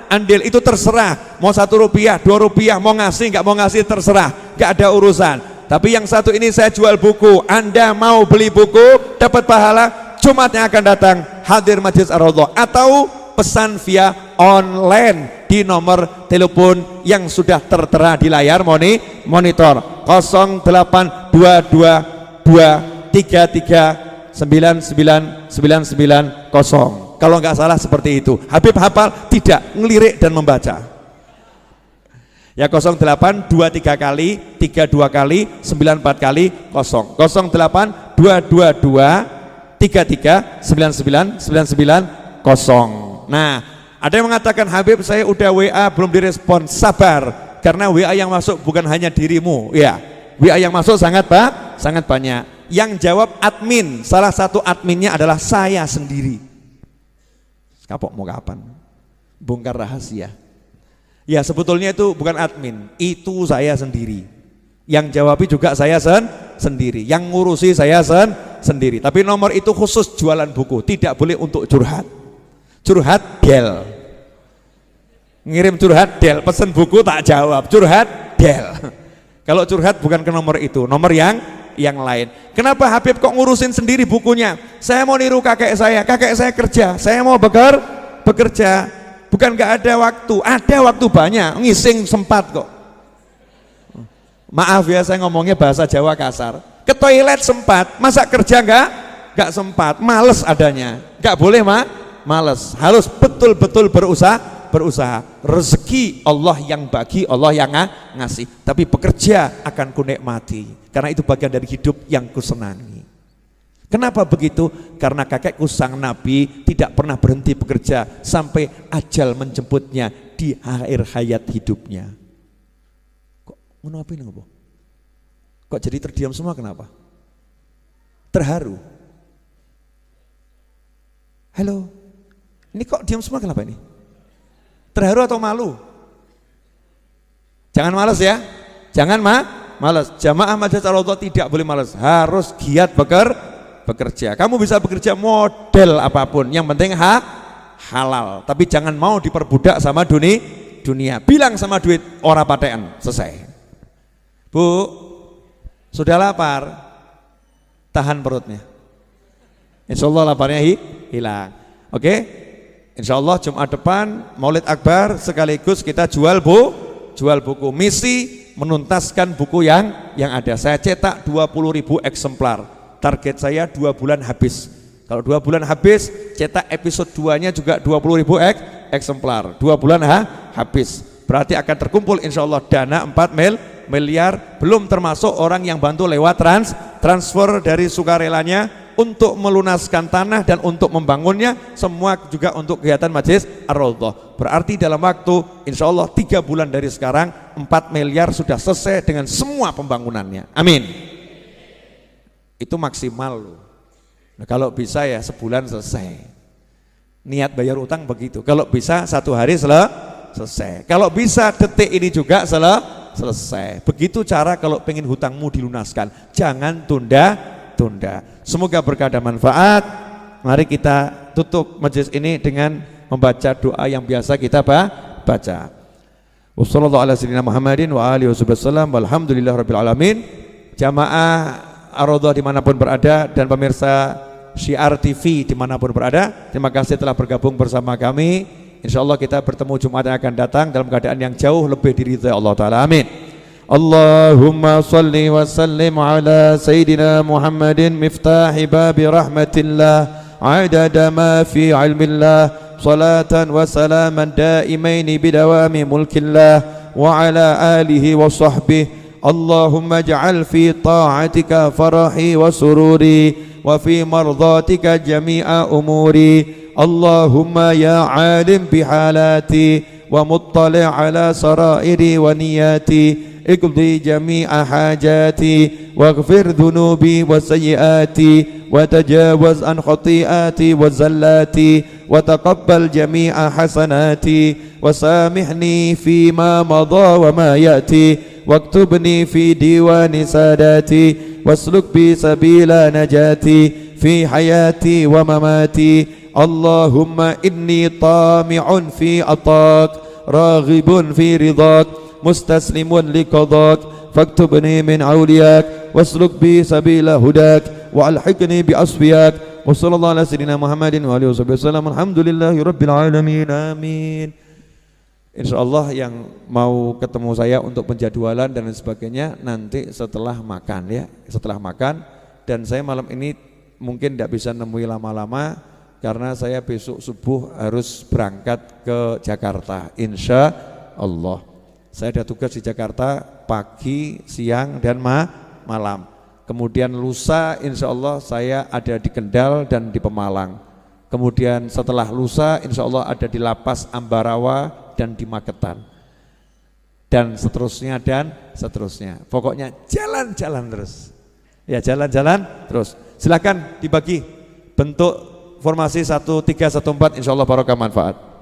andil itu terserah. Mau 1 rupiah, 2 rupiah, mau ngasih nggak mau ngasih terserah, nggak ada urusan. Tapi yang satu ini saya jual buku. Anda mau beli buku dapat pahala, Jumat yang akan datang hadir Majelis Ar-Raudhah atau pesan via online di nomor telepon yang sudah tertera di layar monitor 082233999990. Kalau nggak salah seperti itu. Habib hafal tidak, ngelirik dan membaca. Ya 0823 kali 32 kali 94 kali 0 082233999990. Nah, ada yang mengatakan Habib saya udah WA belum direspon. Sabar, karena WA yang masuk bukan hanya dirimu ya, WA yang masuk sangat banyak. Yang jawab admin, salah satu adminnya adalah saya sendiri. Kapok mau kapan? Bongkar rahasia. Ya sebetulnya itu bukan admin, itu saya sendiri. Yang jawabi juga saya sendiri, yang ngurusi saya sendiri. Tapi nomor itu khusus jualan buku, tidak boleh untuk curhat. Curhat del, ngirim curhat del, pesen buku tak jawab, curhat del. Kalau curhat bukan ke nomor itu, nomor yang lain. Kenapa Habib kok ngurusin sendiri bukunya? Saya mau niru kakek saya kerja, saya mau bekerja, bukan nggak ada waktu banyak, ngising sempat kok. Maaf ya saya ngomongnya bahasa Jawa kasar. Ke toilet sempat, masa kerja nggak sempat, males adanya, nggak boleh males, harus betul-betul berusaha. Rezeki Allah yang bagi, Allah yang ngasih. Tapi bekerja akan kunikmati, karena itu bagian dari hidup yang kusenangi. Kenapa begitu? Karena kakekku sang Nabi tidak pernah berhenti bekerja sampai ajal menjemputnya di akhir hayat hidupnya. Kok menapa ini ngopo? Kok jadi terdiam semua, kenapa? Terharu. Halo. Ini kok diam semua, kenapa ini? Terharu atau malu? Jangan malas ya. Jangan malas. Jamaah Majelis Ar-Raudhah tidak boleh malas, harus giat bekerja. Kamu bisa bekerja model apapun, yang penting halal. Tapi jangan mau diperbudak sama dunia. Bilang sama duit ora patean, selesai. Bu, sudah lapar? Tahan perutnya. Insya Allah laparnya hilang. Oke? Insya Allah Jumat depan Maulid Akbar sekaligus kita jual buku. Misi menuntaskan buku yang ada. Saya cetak 20.000 eksemplar. Target saya 2 bulan habis. Kalau 2 bulan habis, cetak episode 2-nya juga 20.000 eksemplar. 2 bulan habis. Berarti akan terkumpul insya Allah dana 4 miliar, belum termasuk orang yang bantu lewat transfer dari sukarelanya untuk melunaskan tanah dan untuk membangunnya, semua juga untuk kegiatan Majelis Ar-Raudhah. Berarti dalam waktu insya Allah 3 bulan dari sekarang 4 miliar sudah selesai dengan semua pembangunannya. Amin. Itu maksimal loh. Nah, kalau bisa ya sebulan selesai. Niat bayar utang begitu. Kalau bisa 1 hari selesai. Kalau bisa detik ini juga selesai. Begitu cara kalau pengen hutangmu dilunaskan. Jangan tunda. Semoga berkah dan manfaat. Mari kita tutup majelis ini dengan membaca doa yang biasa kita baca. Wassallallahu ala sayyidina Muhammadin wa alihi wasallam. Walhamdulillahirabbil alamin. Jamaah Ar-Raudhah dimanapun berada dan pemirsa Syiar TV dimanapun berada, terima kasih telah bergabung bersama kami. Insya Allah kita bertemu Jumat yang akan datang dalam keadaan yang jauh lebih diridhai Allah Ta'ala. Amin. Allahumma salli wa sallim ala Sayyidina Muhammadin miftahi babi rahmatillah adada ma fi ilmillah salatan wa salaman daimaini bidawami mulkillah wa ala alihi wa sahbihi. Allahumma ja'al fi ta'atika farahi wa sururi wa fi mardatika jami'a umuri. Allahumma ya alim bihalati wa muttali' ala sarairi wa niyati اقضي جميع حاجاتي واغفر ذنوبي وسيئاتي وتجاوز عن خطيئاتي وزلاتي وتقبل جميع حسناتي وسامحني فيما مضى وما يأتي واكتبني في ديوان ساداتي واسلك بي سبيل نجاتي في حياتي ومماتي. اللهم إني طامع في عطاك راغب في رضاك مستسلم لقضاك فاكتبني من أولياك واسلك بي سبيل هداك وألحقني بأصفياك وصلى الله على سيدنا محمد وآله وسلم. Alhamdulillahi rabbil alamin. Amin. Insyaallah yang mau ketemu saya untuk penjadwalan dan sebagainya nanti setelah makan ya, setelah makan. Dan saya malam ini mungkin tidak bisa nemui lama-lama karena saya besok subuh harus berangkat ke Jakarta insya Allah. Saya ada tugas di Jakarta pagi, siang, dan malam. Kemudian lusa insya Allah saya ada di Kendal dan di Pemalang. Kemudian setelah lusa insya Allah ada di Lapas Ambarawa dan di Magetan. Dan seterusnya. Pokoknya jalan-jalan terus. Ya jalan-jalan terus. Silakan dibagi bentuk formasi 1314 insya Allah barokah manfaat.